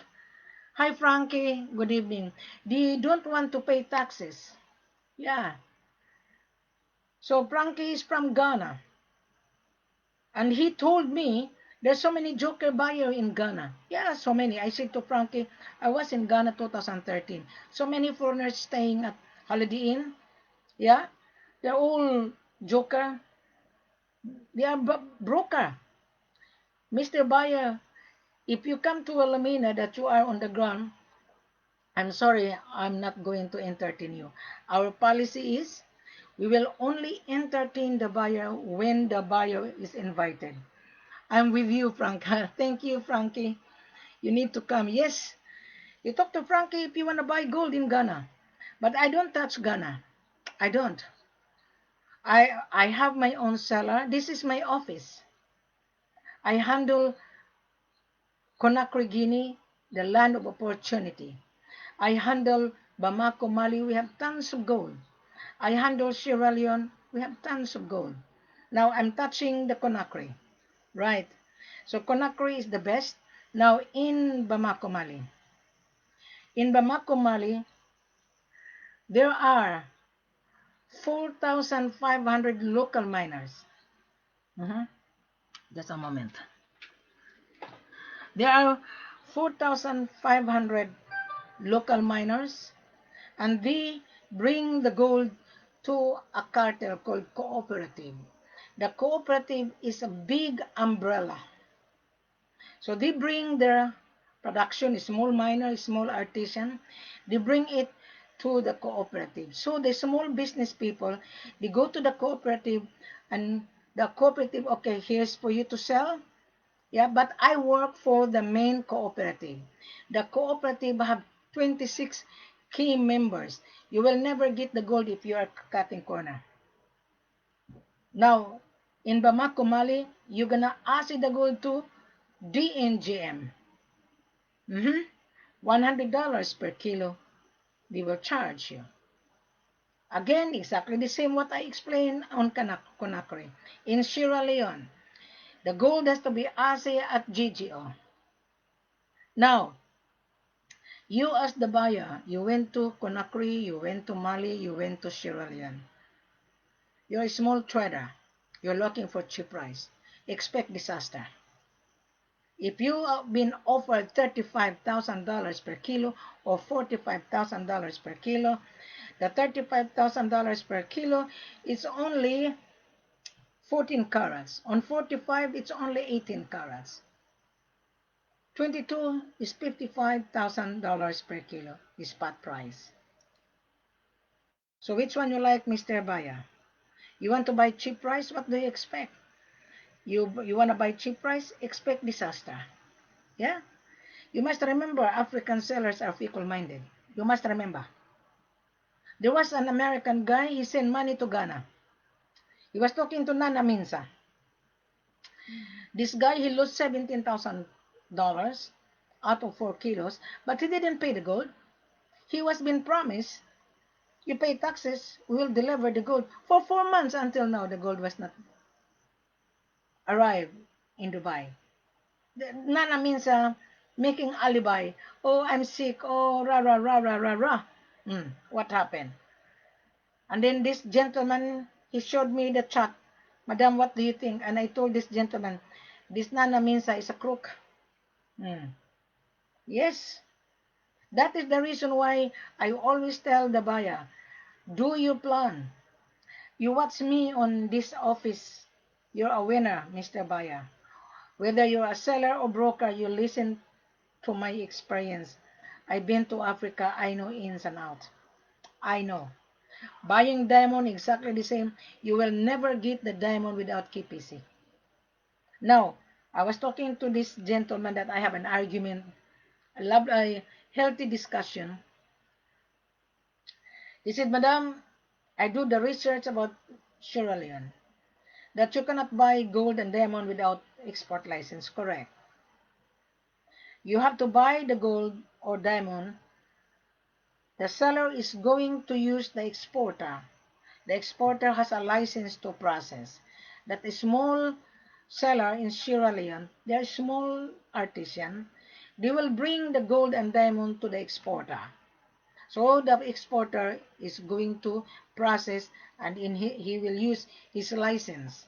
Hi Frankie, good evening. They don't want to pay taxes. Yeah. So Frankie is from Ghana, and he told me there's so many joker buyer in Ghana. Yeah, so many. I said to Frankie, I was in Ghana 2013. So many foreigners staying at Holiday Inn. Yeah, they're all joker. They are broker. Mr. Buyer, if you come to Alameda that you are on the ground, I'm sorry, I'm not going to entertain you. Our policy is we will only entertain the buyer when the buyer is invited. I'm with you, Franca. Thank you, Frankie. You need to come. Yes, you talk to Frankie if you want to buy gold in Ghana. But I don't touch Ghana. I don't. I have my own seller. This is my office. I handle Conakry, Guinea, the land of opportunity. I handle Bamako, Mali. We have tons of gold. I handle Sierra Leone. We have tons of gold. Now I'm touching the Conakry. Right. So Conakry is the best. Now in Bamako, Mali. In Bamako, Mali, there are 4,500 local miners. Mhm. Just a moment. There are 4,500 local miners, and they bring the gold to a cartel called cooperative. The cooperative is a big umbrella. So they bring their production, small miner, small artisan, they bring it to the cooperative. So the small business people, they go to the cooperative and the cooperative, okay, here's for you to sell. Yeah, but I work for the main cooperative. The cooperative have 26 key members. You will never get the gold if you are cutting corner. Now, in Bamako, Mali, you're gonna ask the gold to DNGM. $100 per kilo, they will charge you. Again, exactly the same what I explained on Conakry. In Sierra Leone, the gold has to be assayed at GGO. Now, you as the buyer, you went to Conakry, you went to Mali, you went to Sierra Leone. You're a small trader. You're looking for cheap price. Expect disaster. If you have been offered $35,000 per kilo or $45,000 per kilo, the $35,000 per kilo is only 14 carats. On 45, it's only 18 carats. 22 is $55,000 per kilo, is spot price. So which one you like, Mr. Buyer? You want to buy cheap price? What do you expect? You want to buy cheap price? Expect disaster. Yeah? You must remember African sellers are fickle-minded. You must remember. There was an American guy, he sent money to Ghana. He was talking to Nana Minsa. This guy, he lost $17,000 out of 4 kilos, but he didn't pay the gold. He was being promised, you pay taxes, we will deliver the gold. For 4 months until now, the gold was not arrived in Dubai. Nana means making alibi. Oh, I'm sick. Oh, rah, rah, rah, rah, rah, rah. What happened? And then this gentleman, he showed me the chat. Madam, what do you think? And I told this gentleman, this Nana Minsa is a crook. Yes, that is the reason why I always tell the buyer, do your plan. You watch me on this office, you're a winner, Mr. Buyer. Whether you're a seller or broker, you listen to my experience. I've been to Africa, I know ins and outs. I know. Buying diamond exactly the same. You will never get the diamond without KPC. Now, I was talking to this gentleman that I have an argument. I love a healthy discussion. He said, Madam, I do the research about Sierra Leone. That you cannot buy gold and diamond without export license. Correct. You have to buy the gold or diamond. The seller is going to use the exporter. The exporter has a license to process. That small seller in Sierra Leone, they are small artisan. They will bring the gold and diamond to the exporter. So the exporter is going to process and he will use his license.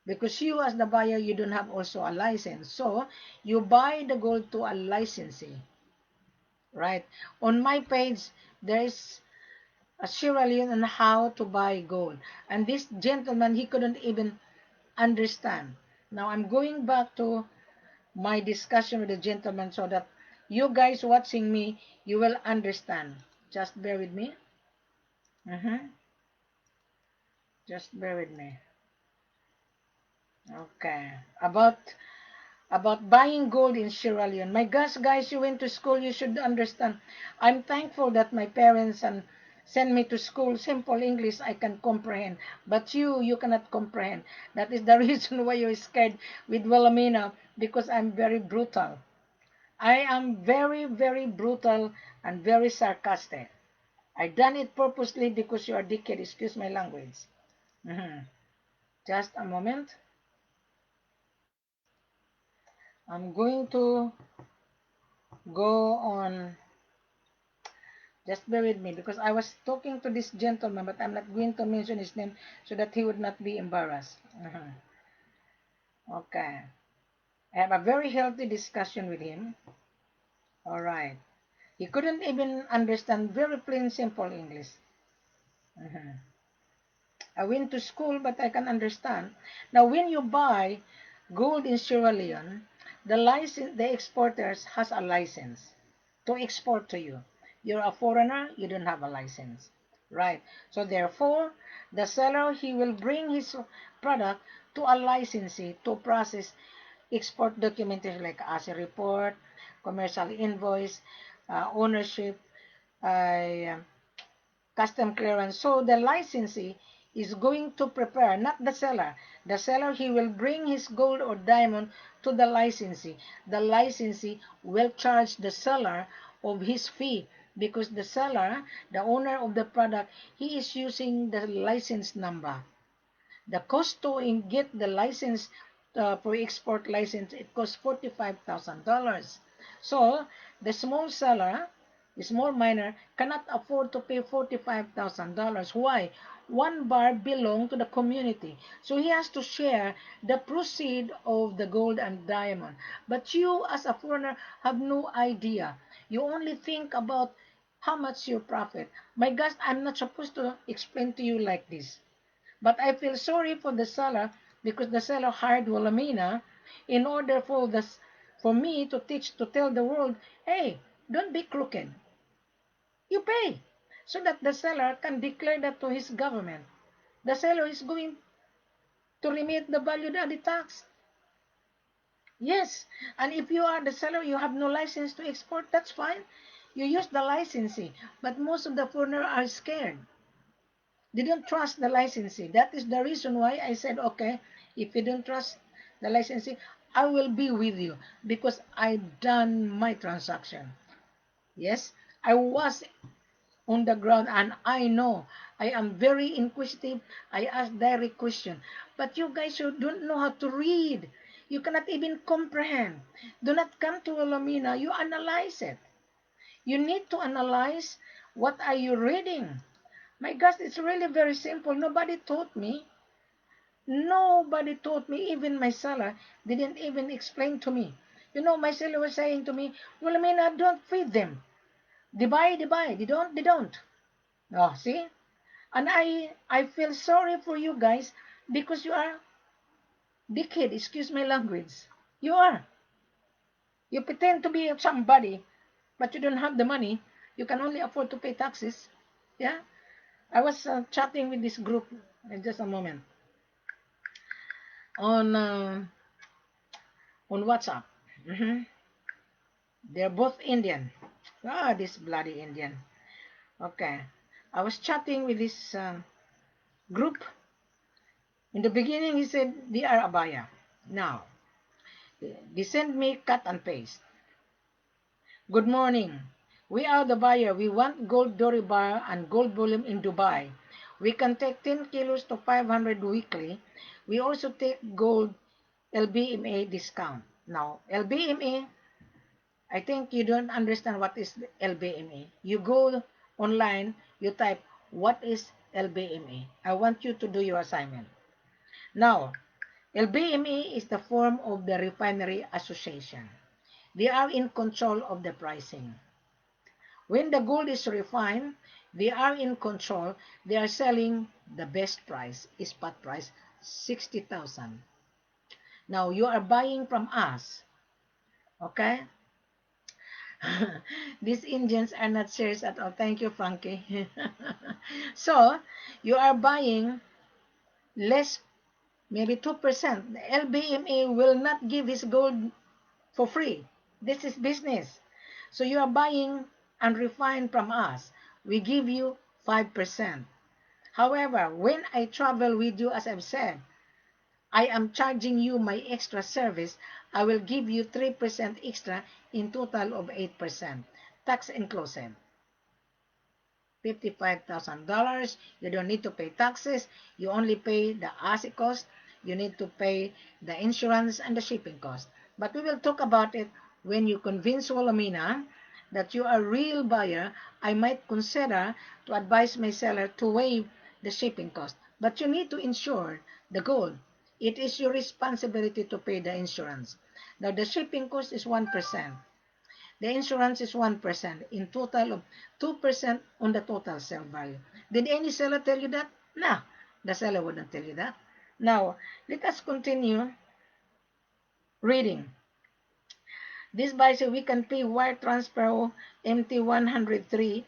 Because you as the buyer, you don't have also a license. So you buy the gold to a licensee. Right? On my page, there is a Sierra Leone on how to buy gold. And this gentleman, he couldn't even understand. Now I'm going back to my discussion with the gentleman so that you guys watching me, you will understand. Just bear with me. Just bear with me. Okay. About buying gold in Sierra Leone. My gosh, guys, you went to school, you should understand. I'm thankful that my parents and send me to school. Simple English I can comprehend. But you cannot comprehend. That is the reason why you're scared with Wilhelmina, because I'm very brutal. I am very, very brutal and very sarcastic. I done it purposely because you are dickhead. Excuse my language. Just a moment. I'm going to go on. Just bear with me because I was talking to this gentleman, but I'm not going to mention his name so that he would not be embarrassed. Okay. I have a very healthy discussion with him. All right. He couldn't even understand very plain, simple English. I went to school, but I can understand. Now, when you buy gold in Sierra Leone, the exporters has a license to export to you. You're a foreigner, you don't have a license, right? So therefore, the seller, he will bring his product to a licensee to process export documentation like asset report, commercial invoice, ownership, uh, custom clearance. So the licensee is going to prepare, not the seller. The seller, he will bring his gold or diamond to the licensee. The licensee will charge the seller of his fee because the seller, the owner of the product, he is using the license number. The cost to get the license for export license, it costs $45,000. So the small seller, the small miner, cannot afford to pay $45,000. Why? One bar belong to the community. So he has to share the proceed of the gold and diamond. But you as a foreigner have no idea. You only think about how much you profit. My gosh, I'm not supposed to explain to you like this. But I feel sorry for the seller because the seller hired Wilhelmina in order for me to tell the world, hey, don't be crooked. You pay. So that the seller can declare that to his government. The seller is going to remit the value added tax. Yes. And if you are the seller, you have no license to export, that's fine. You use the licensee. But most of the foreigners are scared. They don't trust the licensee. That is the reason why I said, okay, if you don't trust the licensee, I will be with you because I done my transaction. Yes, I was on the ground and I know I am very inquisitive. I ask direct question. But you guys who don't know how to read, you cannot even comprehend. Do not come to Wilhelmina. You analyze it. You need to analyze what are you reading. My gosh, it's really very simple. Nobody taught me. Nobody taught me. Even my seller didn't even explain to me. You know, my seller was saying to me, well, I mean, I don't feed them. They buy, they buy. They don't, they don't. Oh, see? And I feel sorry for you guys because you are dickhead, excuse my language. You are. You pretend to be somebody, but you don't have the money. You can only afford to pay taxes. Yeah? I was chatting with this group in just a moment on WhatsApp. Mhm. They're both Indian. Ah, this bloody Indian. Okay. I was chatting with this group. In the beginning, he said, they are Abaya. Now, they send me cut and paste. Good morning. We are the buyer. We want gold Dory bar and gold bullion in Dubai. We can take 10 kilos to 500 weekly. We also take gold LBMA discount. Now, LBMA, I think you don't understand what is LBMA. You go online, you type, what is LBMA? I want you to do your assignment. Now, LBMA is the form of the Refinery Association. They are in control of the pricing. When the gold is refined, they are in control. They are selling the best price, spot price, 60,000. Now, you are buying from us, okay? These Indians are not serious at all. Thank you, Frankie. So, you are buying less, maybe 2%. The LBMA will not give his gold for free. This is business. So, you are buying unrefined from us. We give you 5%. However, when I travel with you, as I've said, I am charging you my extra service. I will give you 3% extra in total of 8%. Tax inclusive. $55,000. You don't need to pay taxes. You only pay the asset cost. You need to pay the insurance and the shipping cost. But we will talk about it when you convince Wilhelmina that you are a real buyer. I might consider to advise my seller to waive the shipping cost. But you need to insure the gold. It is your responsibility to pay the insurance. Now, the shipping cost is 1%. The insurance is 1%, in total of 2% on the total sale value. Did any seller tell you that? No, the seller wouldn't tell you that. Now, let us continue reading. This buyer says we can pay wire transfer MT103,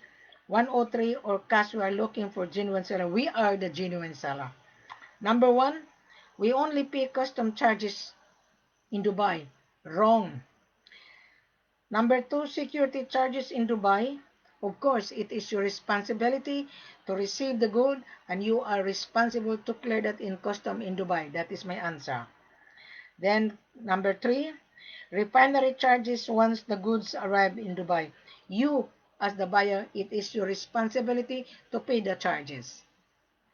103 or cash. We are looking for genuine seller. We are the genuine seller. Number one, we only pay custom charges in Dubai. Wrong. Number two, security charges in Dubai. Of course, it is your responsibility to receive the gold and you are responsible to clear that in custom in Dubai. That is my answer. Then number three, refinery charges once the goods arrive in Dubai. You, as the buyer, it is your responsibility to pay the charges.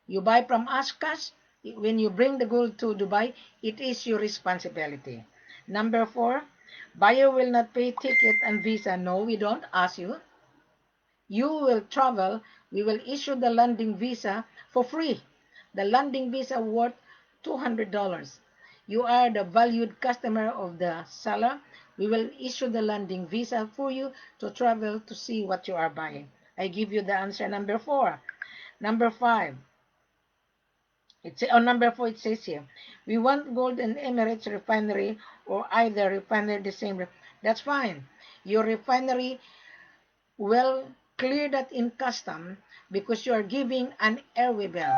You buy from us cash. When you bring the gold to Dubai, it is your responsibility. Number four, buyer will not pay ticket and visa. No, we don't ask you. You will travel. We will issue the landing visa for free. The landing visa worth $200. You are the valued customer of the seller. We will issue the landing visa for you to travel to see what you are buying. I give you the answer number four. Number five. On number four, it says here, we want gold in Emirates refinery or either refinery the same. That's fine. Your refinery will clear that in custom because you are giving an airway bill.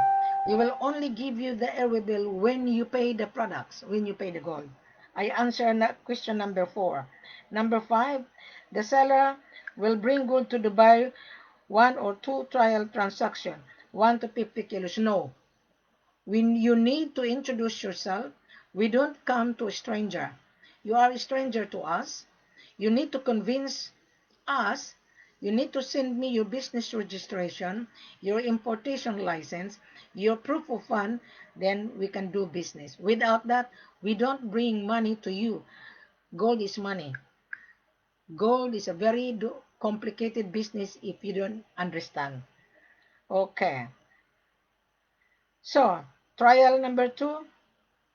We will only give you the airway bill when you pay the products, when you pay the gold. I answer question number four. Number five, the seller will bring gold to Dubai one or two trial transaction, 1 to 50 kilos. No. When you need to introduce yourself, we don't come to a stranger. You are a stranger to us. You need to convince us. You need to send me your business registration, your importation license, your proof of fund, then we can do business. Without that, we don't bring money to you. Gold is money. Gold is a very complicated business if you don't understand. Okay. So, trial number two,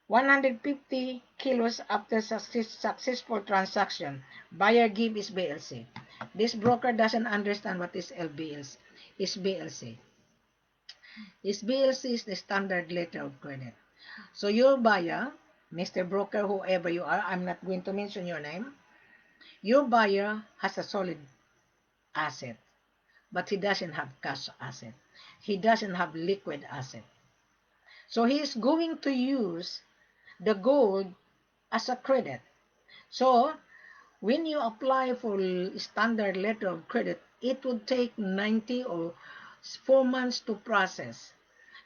150 kilos after successful transaction. Buyer give is BLC. This broker doesn't understand what is LBLC. Is BLC. Is BLC is the standard letter of credit. So your buyer, Mr. Broker, whoever you are, I'm not going to mention your name. Your buyer has a solid asset, but he doesn't have cash asset. He doesn't have liquid asset. So he is going to use the gold as a credit. So when you apply for standard letter of credit, it would take 90 or 4 months to process.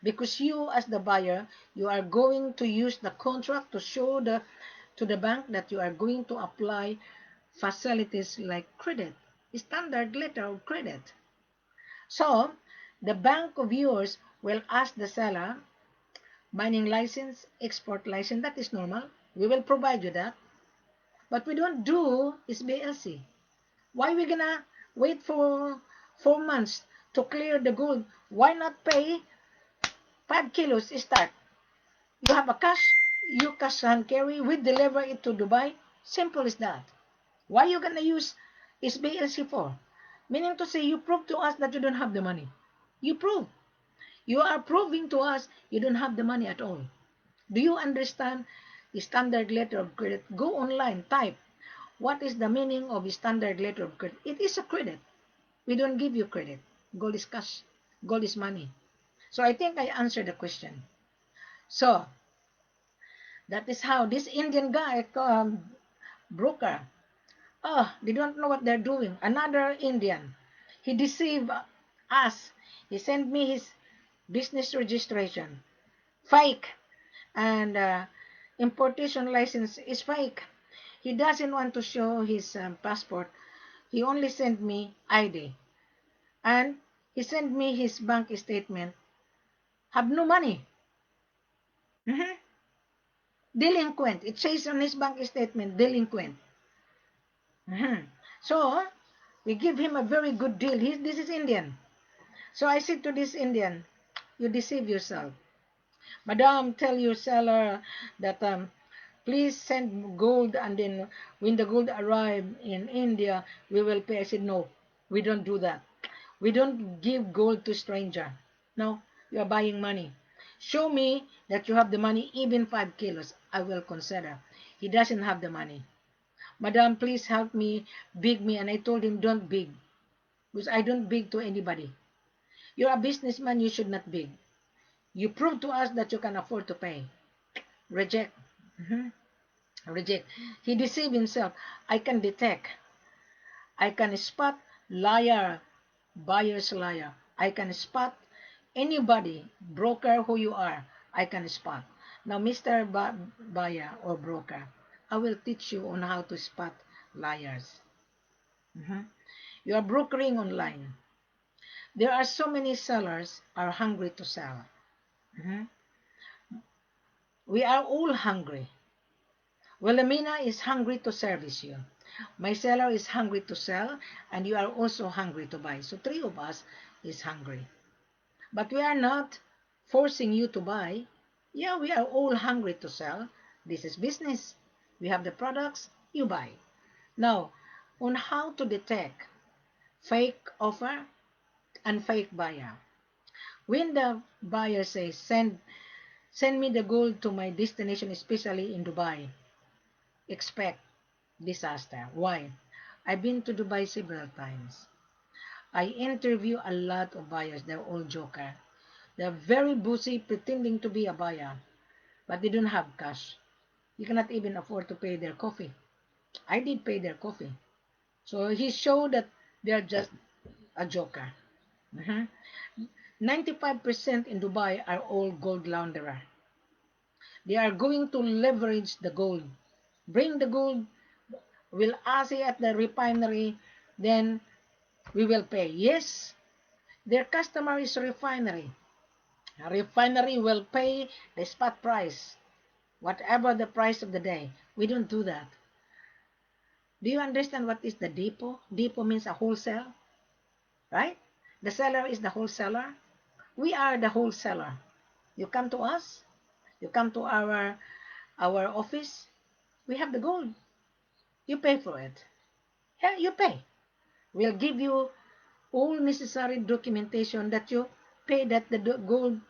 Because you as the buyer, you are going to use the contract to show to the bank that you are going to apply facilities like credit, standard letter of credit. So the bank of yours will ask the seller, mining license, export license, that is normal. We will provide you that. But we don't do is BLC. Why we gonna wait for 4 months to clear the gold? Why not pay 5 kilos start? You have a cash, you cash and carry, we deliver it to Dubai. Simple as that. Why you gonna use is BLC for? Meaning to say you prove to us that you don't have the money. You prove. You are proving to us you don't have the money at all. Do you understand the standard letter of credit? Go online, type. What is the meaning of a standard letter of credit? It is a credit. We don't give you credit. Gold is cash. Gold is money. So I think I answered the question. So that is how this Indian guy, broker, they don't know what they're doing. Another Indian, he deceived us. He sent me his business registration. Fake. And importation license is fake. He doesn't want to show his passport. He only sent me ID. And he sent me his bank statement. Have no money. Mhm. Delinquent. It says on his bank statement, delinquent. Mhm. So, we give him a very good deal. This is Indian. So I said to this Indian, you deceive yourself. Madam, tell your seller that please send gold and then when the gold arrive in India, we will pay. I said, no, we don't do that. We don't give gold to stranger. No, you are buying money. Show me that you have the money, even 5 kilos, I will consider. He doesn't have the money. Madam, please help me, beg me. And I told him, don't beg. Because I don't beg to anybody. You're a businessman, you should not beg. You prove to us that you can afford to pay. Reject. Mhm. Reject. He deceived himself. I can detect. I can spot liar, buyer's liar. I can spot anybody, broker who you are. I can spot. Now, Mr. Buyer or broker, I will teach you on how to spot liars. Mhm. You are brokering online. There are so many sellers are hungry to sell. Mhm. We are all hungry. Wilhelmina is hungry to service you. My seller is hungry to sell, and you are also hungry to buy. So three of us is hungry. But we are not forcing you to buy. Yeah, we are all hungry to sell. This is business. We have the products, you buy. Now, on how to detect fake offer and fake buyer. When the buyer says, send me the gold to my destination, especially in Dubai, expect disaster. Why? I've been to Dubai several times. I interview a lot of buyers. They're all joker. They're very busy pretending to be a buyer, but they don't have cash. You cannot even afford to pay their coffee. I did pay their coffee. So he showed that they're just a joker. Mhm. 95% in Dubai are all gold launderer. They are going to leverage the gold. Bring the gold, we'll ask it at the refinery, then we will pay. Yes, their customer is a refinery. A refinery will pay the spot price, whatever the price of the day. We don't do that. Do you understand what is the depot? Depot means a wholesale, right? The seller is the wholesaler. We are the wholesaler. You come to us, you come to our office, we have the gold. You pay for it. Yeah, you pay. We'll give you all necessary documentation that you pay, that the gold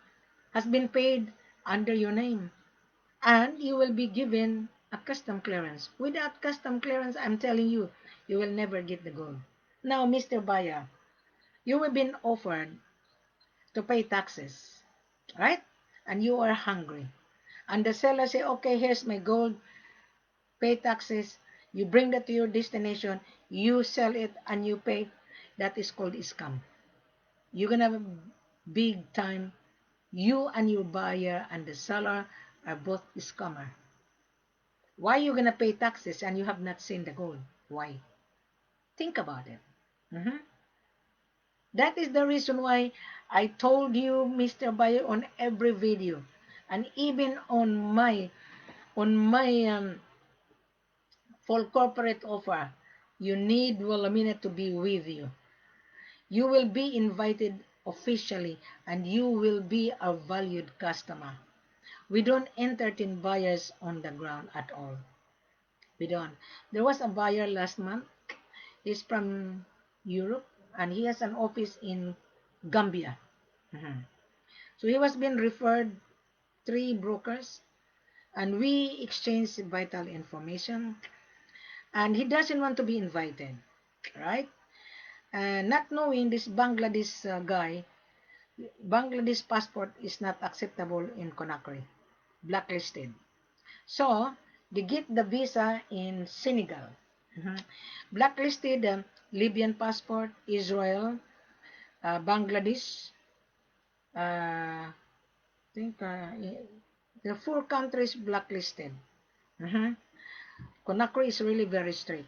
has been paid under your name. And you will be given a custom clearance. Without custom clearance, I'm telling you, you will never get the gold. Now, Mr. Buyer, you have been offered to pay taxes, right? And you are hungry. And the seller say, okay, here's my gold, pay taxes. You bring that to your destination, you sell it, and you pay. That is called scam. You're gonna have a big time. You and your buyer and the seller are both scammer. Why you gonna pay taxes and you have not seen the gold? Why? Think about it. Mhm. That is the reason why I told you, Mr. Buyer, on every video, and even on my full corporate offer, you need Wilhelmina to be with you. You will be invited officially, and you will be a valued customer. We don't entertain buyers on the ground at all. We don't. There was a buyer last month. He's from Europe, and he has an office in Gambia. Mhm. So he was being referred three brokers, and we exchanged vital information. And he doesn't want to be invited, right? And not knowing this Bangladesh guy, Bangladesh passport is not acceptable in Conakry, blacklisted. So they get the visa in Senegal. Mhm. Blacklisted Libyan passport, Israel, Bangladesh, I think the four countries blacklisted. Mhm. Conakry is really very strict.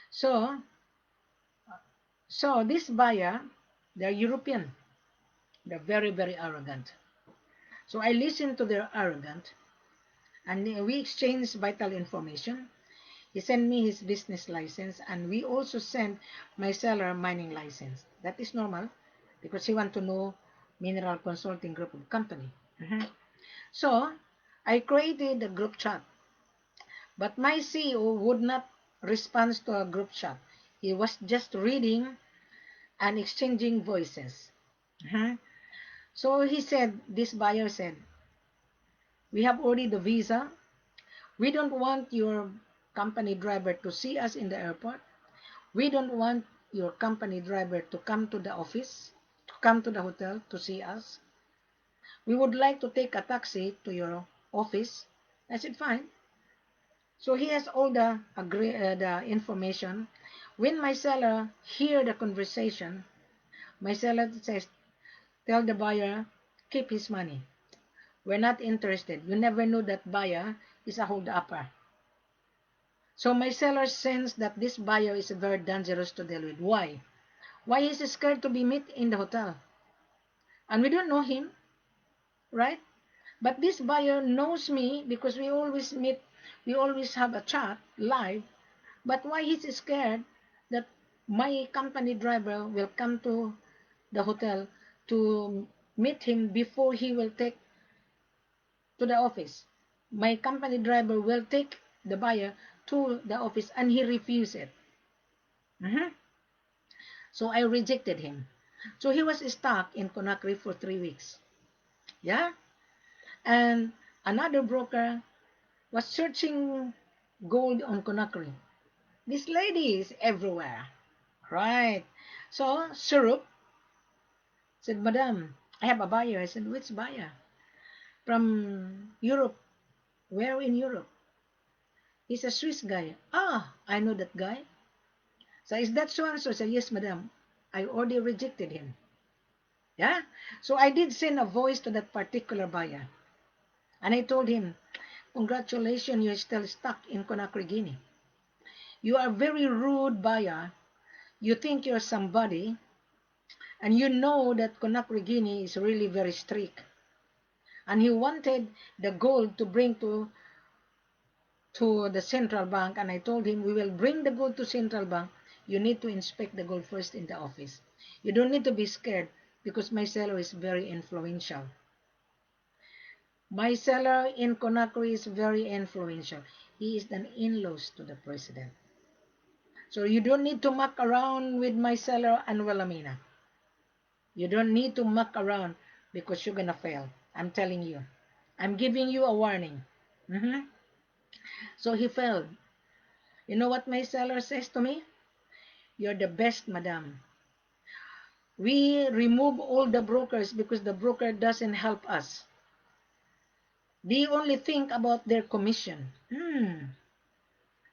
So, so this buyer, they're European. They're very, very arrogant. So I listened to their arrogant, and we exchanged vital information. He sent me his business license, and we also sent my seller mining license. That is normal because he want to know Mineral Consulting Group of Company. Mhm. So I created a group chat, but my CEO would not respond to a group chat. He was just reading and exchanging voices. Mhm. So he said, this buyer said, we have already the visa. We don't want your company driver to see us in the airport. We don't want your company driver to come to the office, to come to the hotel to see us. We would like to take a taxi to your office. I said, fine. So he has all the information. When my seller hear the conversation, my seller says, tell the buyer, keep his money. We're not interested. You never know that buyer is a hold-upper. So my seller sense that this buyer is very dangerous to deal with. Why? Why is he scared to be met in the hotel? And we don't know him, right? But this buyer knows me because we always meet, we always have a chat live. But why he's scared that my company driver will come to the hotel to meet him before he will take to the office? My company driver will take the buyer to the office and he refused it. Mhm. So I rejected him. So he was stuck in Conakry for 3 weeks. Yeah. And another broker was searching gold on Conakry. This lady is everywhere. Right. So Syrup said, Madam, I have a buyer. I said, which buyer? From Europe. Where in Europe? He's a Swiss guy. Ah, I know that guy. So is that so and so? I said, yes, madam. I already rejected him. Yeah. So I did send a voice to that particular buyer. And I told him, congratulations, you're still stuck in Conakry, Guinea. You are very rude buyer. You think you're somebody. And you know that Conakry, Guinea is really very strict. And he wanted the gold to bring to the central bank, and I told him we will bring the gold to central bank. You need to inspect the gold first in the office. You don't need to be scared because my seller is very influential. My seller in Conakry is very influential. He is an in-laws to the president. So you don't need to muck around with my seller and Wilhelmina. You don't need to muck around because you're gonna fail. I'm telling you. I'm giving you a warning. Mhm. So he failed. You know what my seller says to me? You're the best, madam. We remove all the brokers because the broker doesn't help us. They only think about their commission.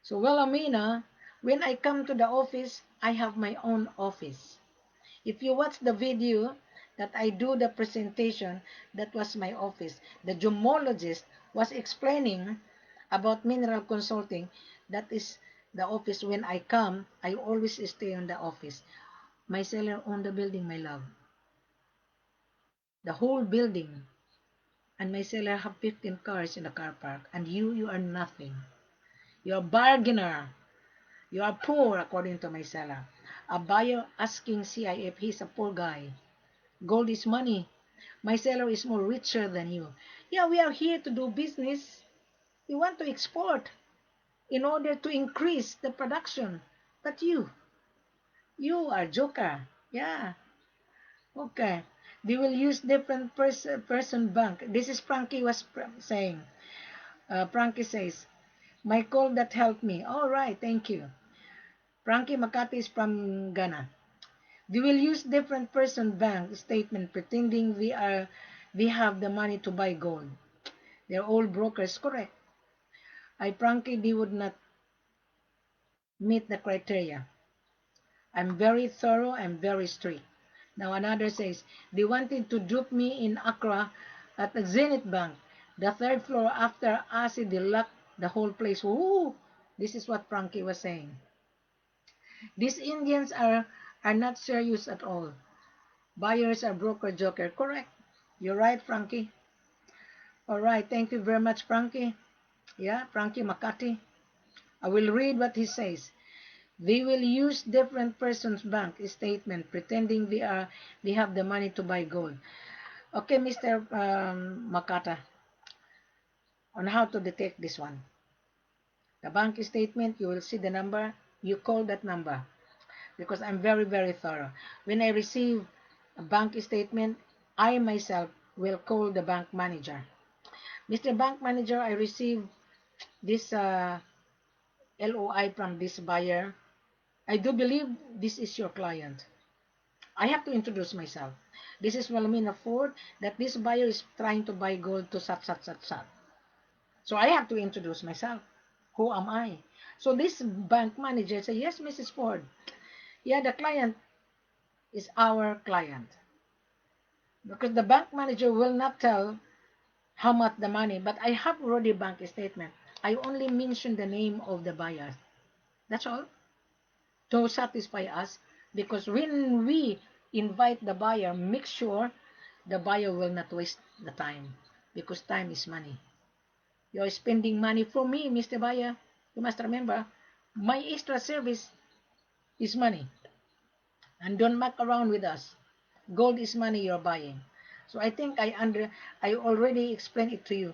So, well, Amina, when I come to the office, I have my own office. If you watch the video that I do the presentation, that was my office. The gemologist was explaining about mineral consulting. That is the office. When I come, I always stay in the office. My seller owned the building, my love. The whole building. And my seller have 15 cars in the car park. And you are nothing. You're a bargainer. You are poor, according to my seller. A buyer asking CIF, he's a poor guy. Gold is money. My seller is more richer than you. Yeah, we are here to do business. We want to export in order to increase the production. But you are joker. Yeah. Okay. They will use different person bank. This is Frankie was saying. Frankie says, my call that helped me. All right, thank you. Frankie Makati is from Ghana. They will use different person bank statement pretending we have the money to buy gold. They're all brokers, correct. I Frankie, they would not meet the criteria. I'm very thorough, I'm very strict. Now another says, they wanted to dupe me in Accra at the Zenith Bank. The third floor after acid, they locked the whole place. Ooh, this is what Frankie was saying. These Indians are not serious at all. Buyers are broker joker. Correct. You're right, Frankie. All right. Thank you very much, Frankie. Yeah, Frankie Makati. I will read what he says. They will use different person's bank statement pretending they have the money to buy gold. Okay, Mr. Makata, on how to detect this one. The bank statement, you will see the number. You call that number because I'm very, very thorough. When I receive a bank statement, I myself will call the bank manager. Mr. Bank Manager, I received this LOI from this buyer. I do believe this is your client. I have to introduce myself. This is Wilhelmina Ford, that this buyer is trying to buy gold to sat. So I have to introduce myself. Who am I? So this bank manager said, yes, Mrs. Ford. Yeah, the client is our client. Because the bank manager will not tell how much the money, but I have already bank statement. I only mention the name of the buyer. That's all. To satisfy us. Because when we invite the buyer, make sure the buyer will not waste the time. Because time is money. You're spending money for me, Mr. Buyer. You must remember, my extra service is money. And don't muck around with us. Gold is money you're buying. So I think I already explained it to you.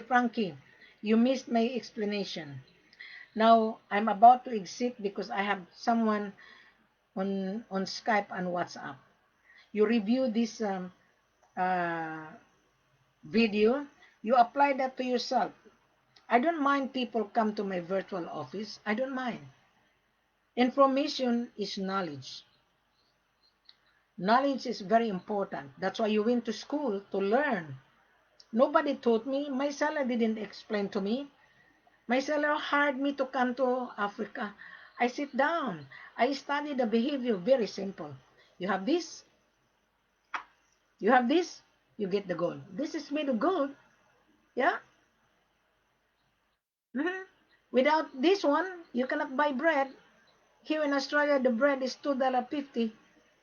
Frankie, you missed my explanation. Now I'm about to exit because I have someone on Skype and WhatsApp. You review this uh, video. You apply that to yourself. I don't mind people come to my virtual office. I don't mind. Information is knowledge. Knowledge is very important. That's why you went to school to learn. Nobody taught me. My seller didn't explain to me. My seller hired me to come to Africa. I sit down. I study the behavior. Very simple. You have this. You have this. You get the gold. This is made of gold. Yeah. Mhm. Without this one, you cannot buy bread. Here in Australia, the bread is $2.50.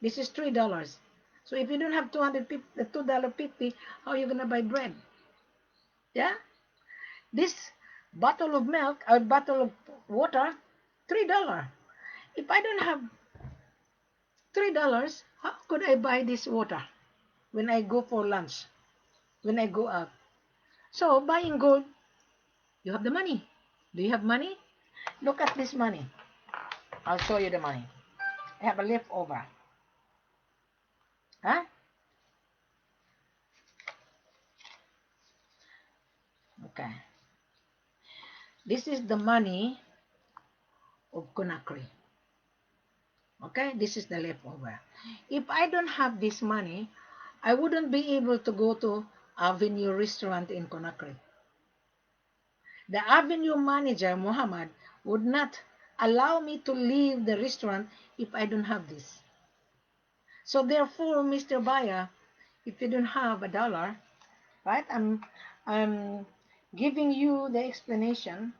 This is $3. So if you don't have $2.50, how are you gonna buy bread? Yeah. This bottle of milk or bottle of water, $3. If I don't have $3, how could I buy this water when I go for lunch, when I go out? So buying gold, you have the money. Do you have money? Look at this money. I'll show you the money. I have a leftover. Huh? Okay. This is the money of Conakry. Okay, this is the leftover. If I don't have this money, I wouldn't be able to go to Avenue restaurant in Conakry. The Avenue manager, Muhammad, would not allow me to leave the restaurant if I don't have this. So therefore, Mr. Buyer, if you don't have a dollar, right? I'm giving you the explanation.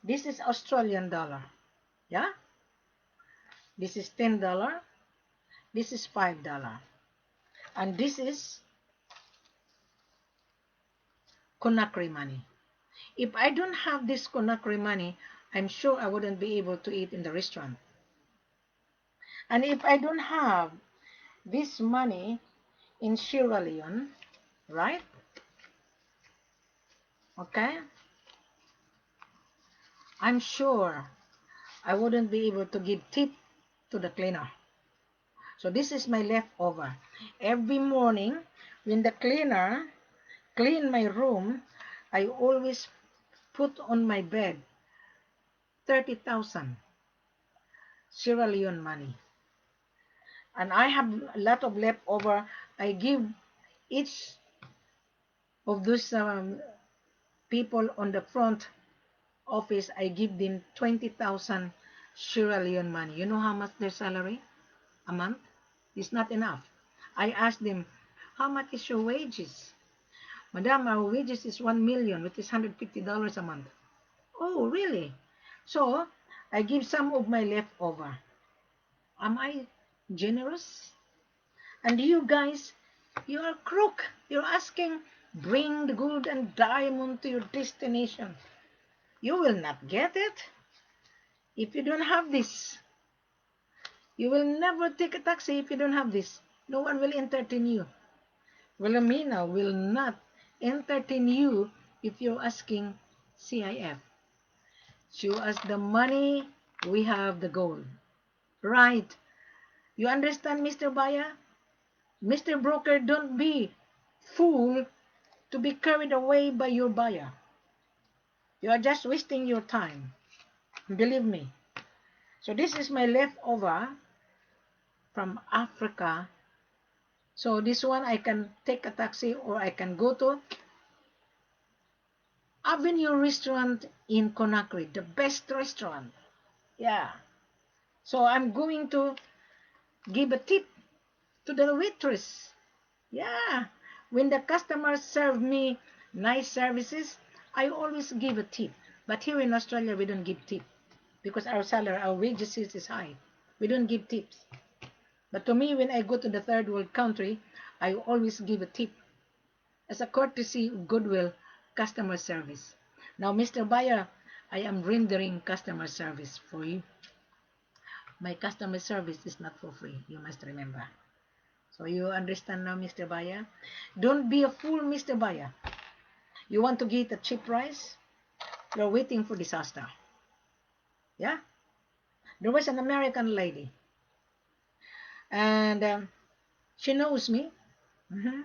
This is Australian dollar. Yeah? This is $10. This is $5. And this is Conakry money. If I don't have this Conakry money, I'm sure I wouldn't be able to eat in the restaurant. And if I don't have this money in Sierra Leone, right? Okay? I'm sure I wouldn't be able to give tip to the cleaner. So this is my leftover. Every morning, when the cleaner clean my room, I always put on my bed 30,000 Sierra Leone money. And I have a lot of leftover. I give each of those people on the front office, I give them 20,000 Sierra Leone money. You know how much their salary a month? It's not enough. I ask them, how much is your wages? Madam, our wages is 1 million, which is $150 a month. Oh, really? So, I give some of my leftover. Am I generous? And you guys, you're a crook. You're asking, bring the gold and diamond to your destination. You will not get it if you don't have this. You will never take a taxi if you don't have this. No one will entertain you. Wilhelmina will not entertain you if you're asking CIF. Show us the money, we have the gold. Right. You understand, Mr. Buyer? Mr. Broker, don't be fool to be carried away by your buyer. You are just wasting your time. Believe me. So this is my leftover from Africa. So this one I can take a taxi or I can go to Avenue restaurant in Conakry, the best restaurant. Yeah. So I'm going to give a tip to the waitress. Yeah. When the customers serve me nice services, I always give a tip. But here in Australia, we don't give tip because our salary, our wages is high. We don't give tips. But to me, when I go to the third world country, I always give a tip as a courtesy, goodwill, customer service. Now, Mr. Buyer, I am rendering customer service for you. My customer service is not for free, you must remember. So you understand now, Mr. Buyer? Don't be a fool, Mr. Buyer. You want to get a cheap price? You're waiting for disaster. Yeah? There was an American lady, and she knows me. Mhm.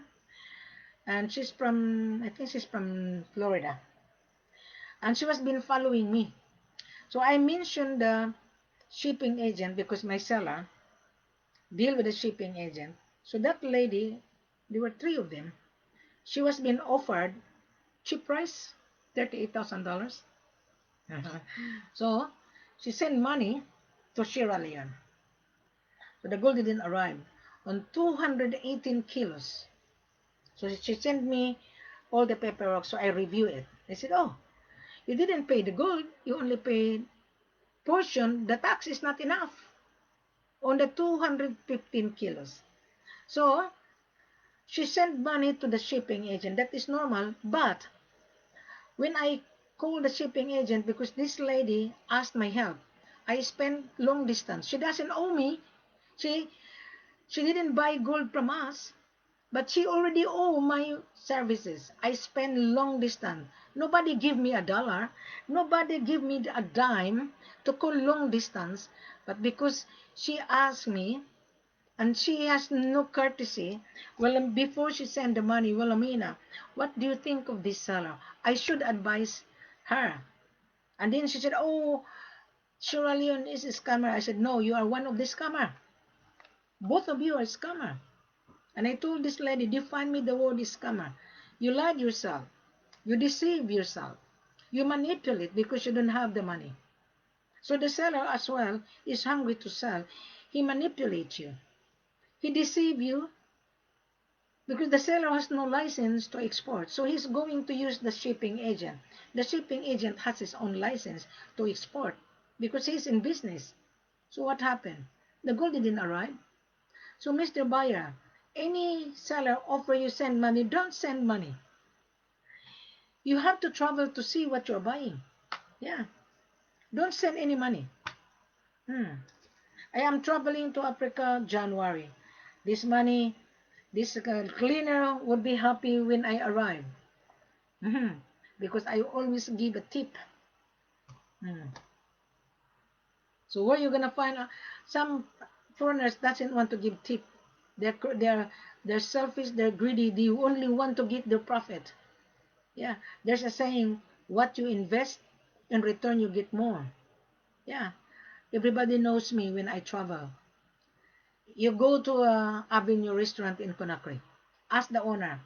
And she's from, I think she's from Florida. And she has been following me. So I mentioned the shipping agent because my seller deal with the shipping agent. So that lady, there were three of them. She was being offered cheap price, $38,000. So she sent money to Sierra Leone. So the gold didn't arrive on 218 kilos. So she sent me all the paperwork, so I review it. I said, oh, you didn't pay the gold, you only paid portion. The tax is not enough on the 215 kilos. So she sent money to the shipping agent. That is normal. But when I called the shipping agent, because this lady asked my help, I spent long distance. She doesn't owe me. She she didn't buy gold from us, but she already owe my services. I spend long distance. Nobody give me a dollar. Nobody give me a dime to call long distance. But because she asked me, and she has no courtesy. Well, before she sent the money, well, Amina, what do you think of this seller? I should advise her. And then she said, oh, Sierra Leone is a scammer. I said, no, you are one of the scammer. Both of you are scammer. And I told this lady, define me the word scammer. You lied yourself. You deceive yourself. You manipulate because you don't have the money. So the seller as well is hungry to sell. He manipulates you. He deceives you because the seller has no license to export. So he's going to use the shipping agent. The shipping agent has his own license to export because he's in business. So what happened? The gold didn't arrive. So Mr. Buyer, any seller offer you send money, don't send money. You have to travel to see what you're buying. Yeah. Don't send any money. I am traveling to Africa January. This money, this cleaner would be happy when I arrive. Because I always give a tip. Hmm. So where you gonna find some foreigners doesn't want to give tip. They're selfish. They're greedy. They only want to get their profit. Yeah. There's a saying: what you invest, in return you get more. Yeah. Everybody knows me when I travel. You go to a Avenue restaurant in Conakry. Ask the owner.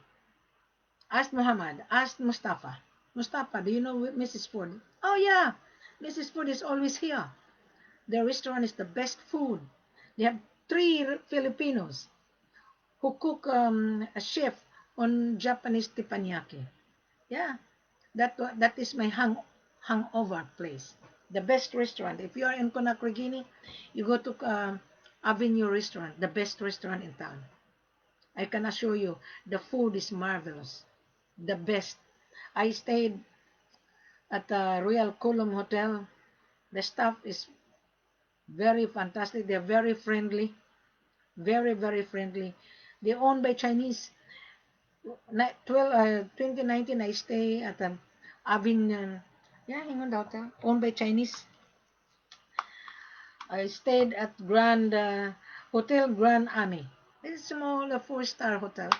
Ask Muhammad. Ask Mustafa. Mustafa, do you know Mrs. Ford? Oh yeah, Mrs. Ford is always here. Their restaurant is the best food. They have three Filipinos who cook a chef on Japanese teppanyaki. Yeah, that is my hangover place. The best restaurant. If you are in Conakry, Guinea, you go to Avenue restaurant, the best restaurant in town. I can assure you, the food is marvelous, the best. I stayed at the Royal Column Hotel. The staff is very fantastic. They're very friendly, very, very friendly. They're owned by Chinese. 2019, I stay at Avin, yeah, Ingon Hotel, owned by Chinese. I stayed at Grand Hotel Grand Ami. It's a small four-star hotel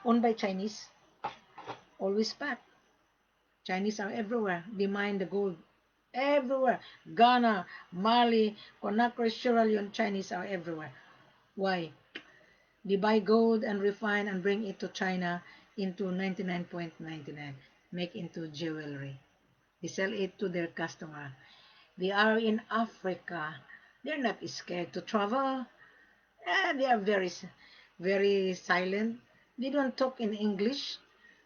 owned by Chinese. Always packed. Chinese are everywhere. They mine the gold. Everywhere. Ghana, Mali, Conakry, Sierra Leone, Chinese are everywhere. Why? They buy gold and refine and bring it to China into 99.99, make into jewelry. They sell it to their customer. They are in Africa. They're not scared to travel. They are very silent. They don't talk in English.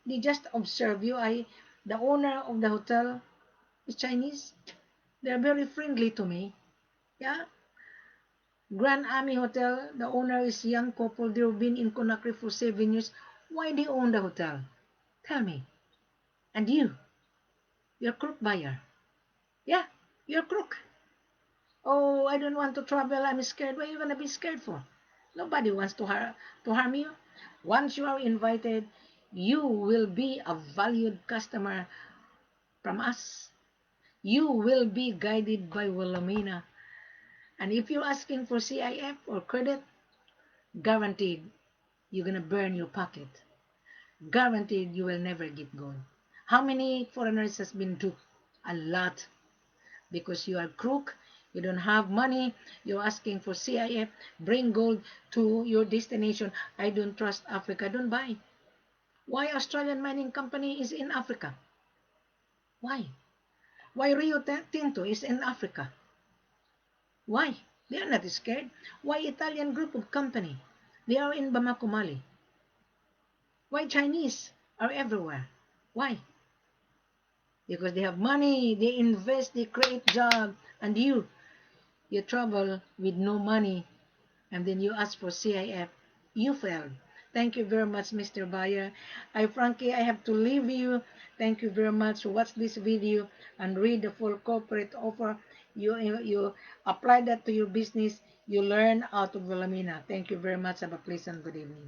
They just observe you. The owner of the hotel is Chinese. They're very friendly to me. Yeah. Grand Army Hotel, the owner is young couple. They've been in Conakry for 7 years. Why they own the hotel? Tell me. And you're crook buyer. Yeah, you're crook. Oh, I don't want to travel. I'm scared. What are you gonna be scared for? Nobody wants to harm you. Once you are invited, you will be a valued customer from us. You will be guided by Wilhelmina. And if you're asking for CIF or credit, guaranteed you're gonna burn your pocket. Guaranteed you will never get gold. How many foreigners has been duped? A lot. Because you are crook, you don't have money, you're asking for CIF, bring gold to your destination. I don't trust Africa, don't buy. Why Australian mining company is in Africa? Why? Why Rio Tinto is in Africa? Why? They are not scared. Why Italian group of company? They are in Bamako, Mali. Why Chinese are everywhere? Why? Because they have money, they invest, they create job, and you travel with no money, and then you ask for CIF, you failed. Thank you very much, Mr. Buyer. Frankie, I have to leave you. Thank you very much. Watch this video and read the full corporate offer. You apply that to your business. You learn out of Wilhelmina. Thank you very much. Have a pleasant good evening.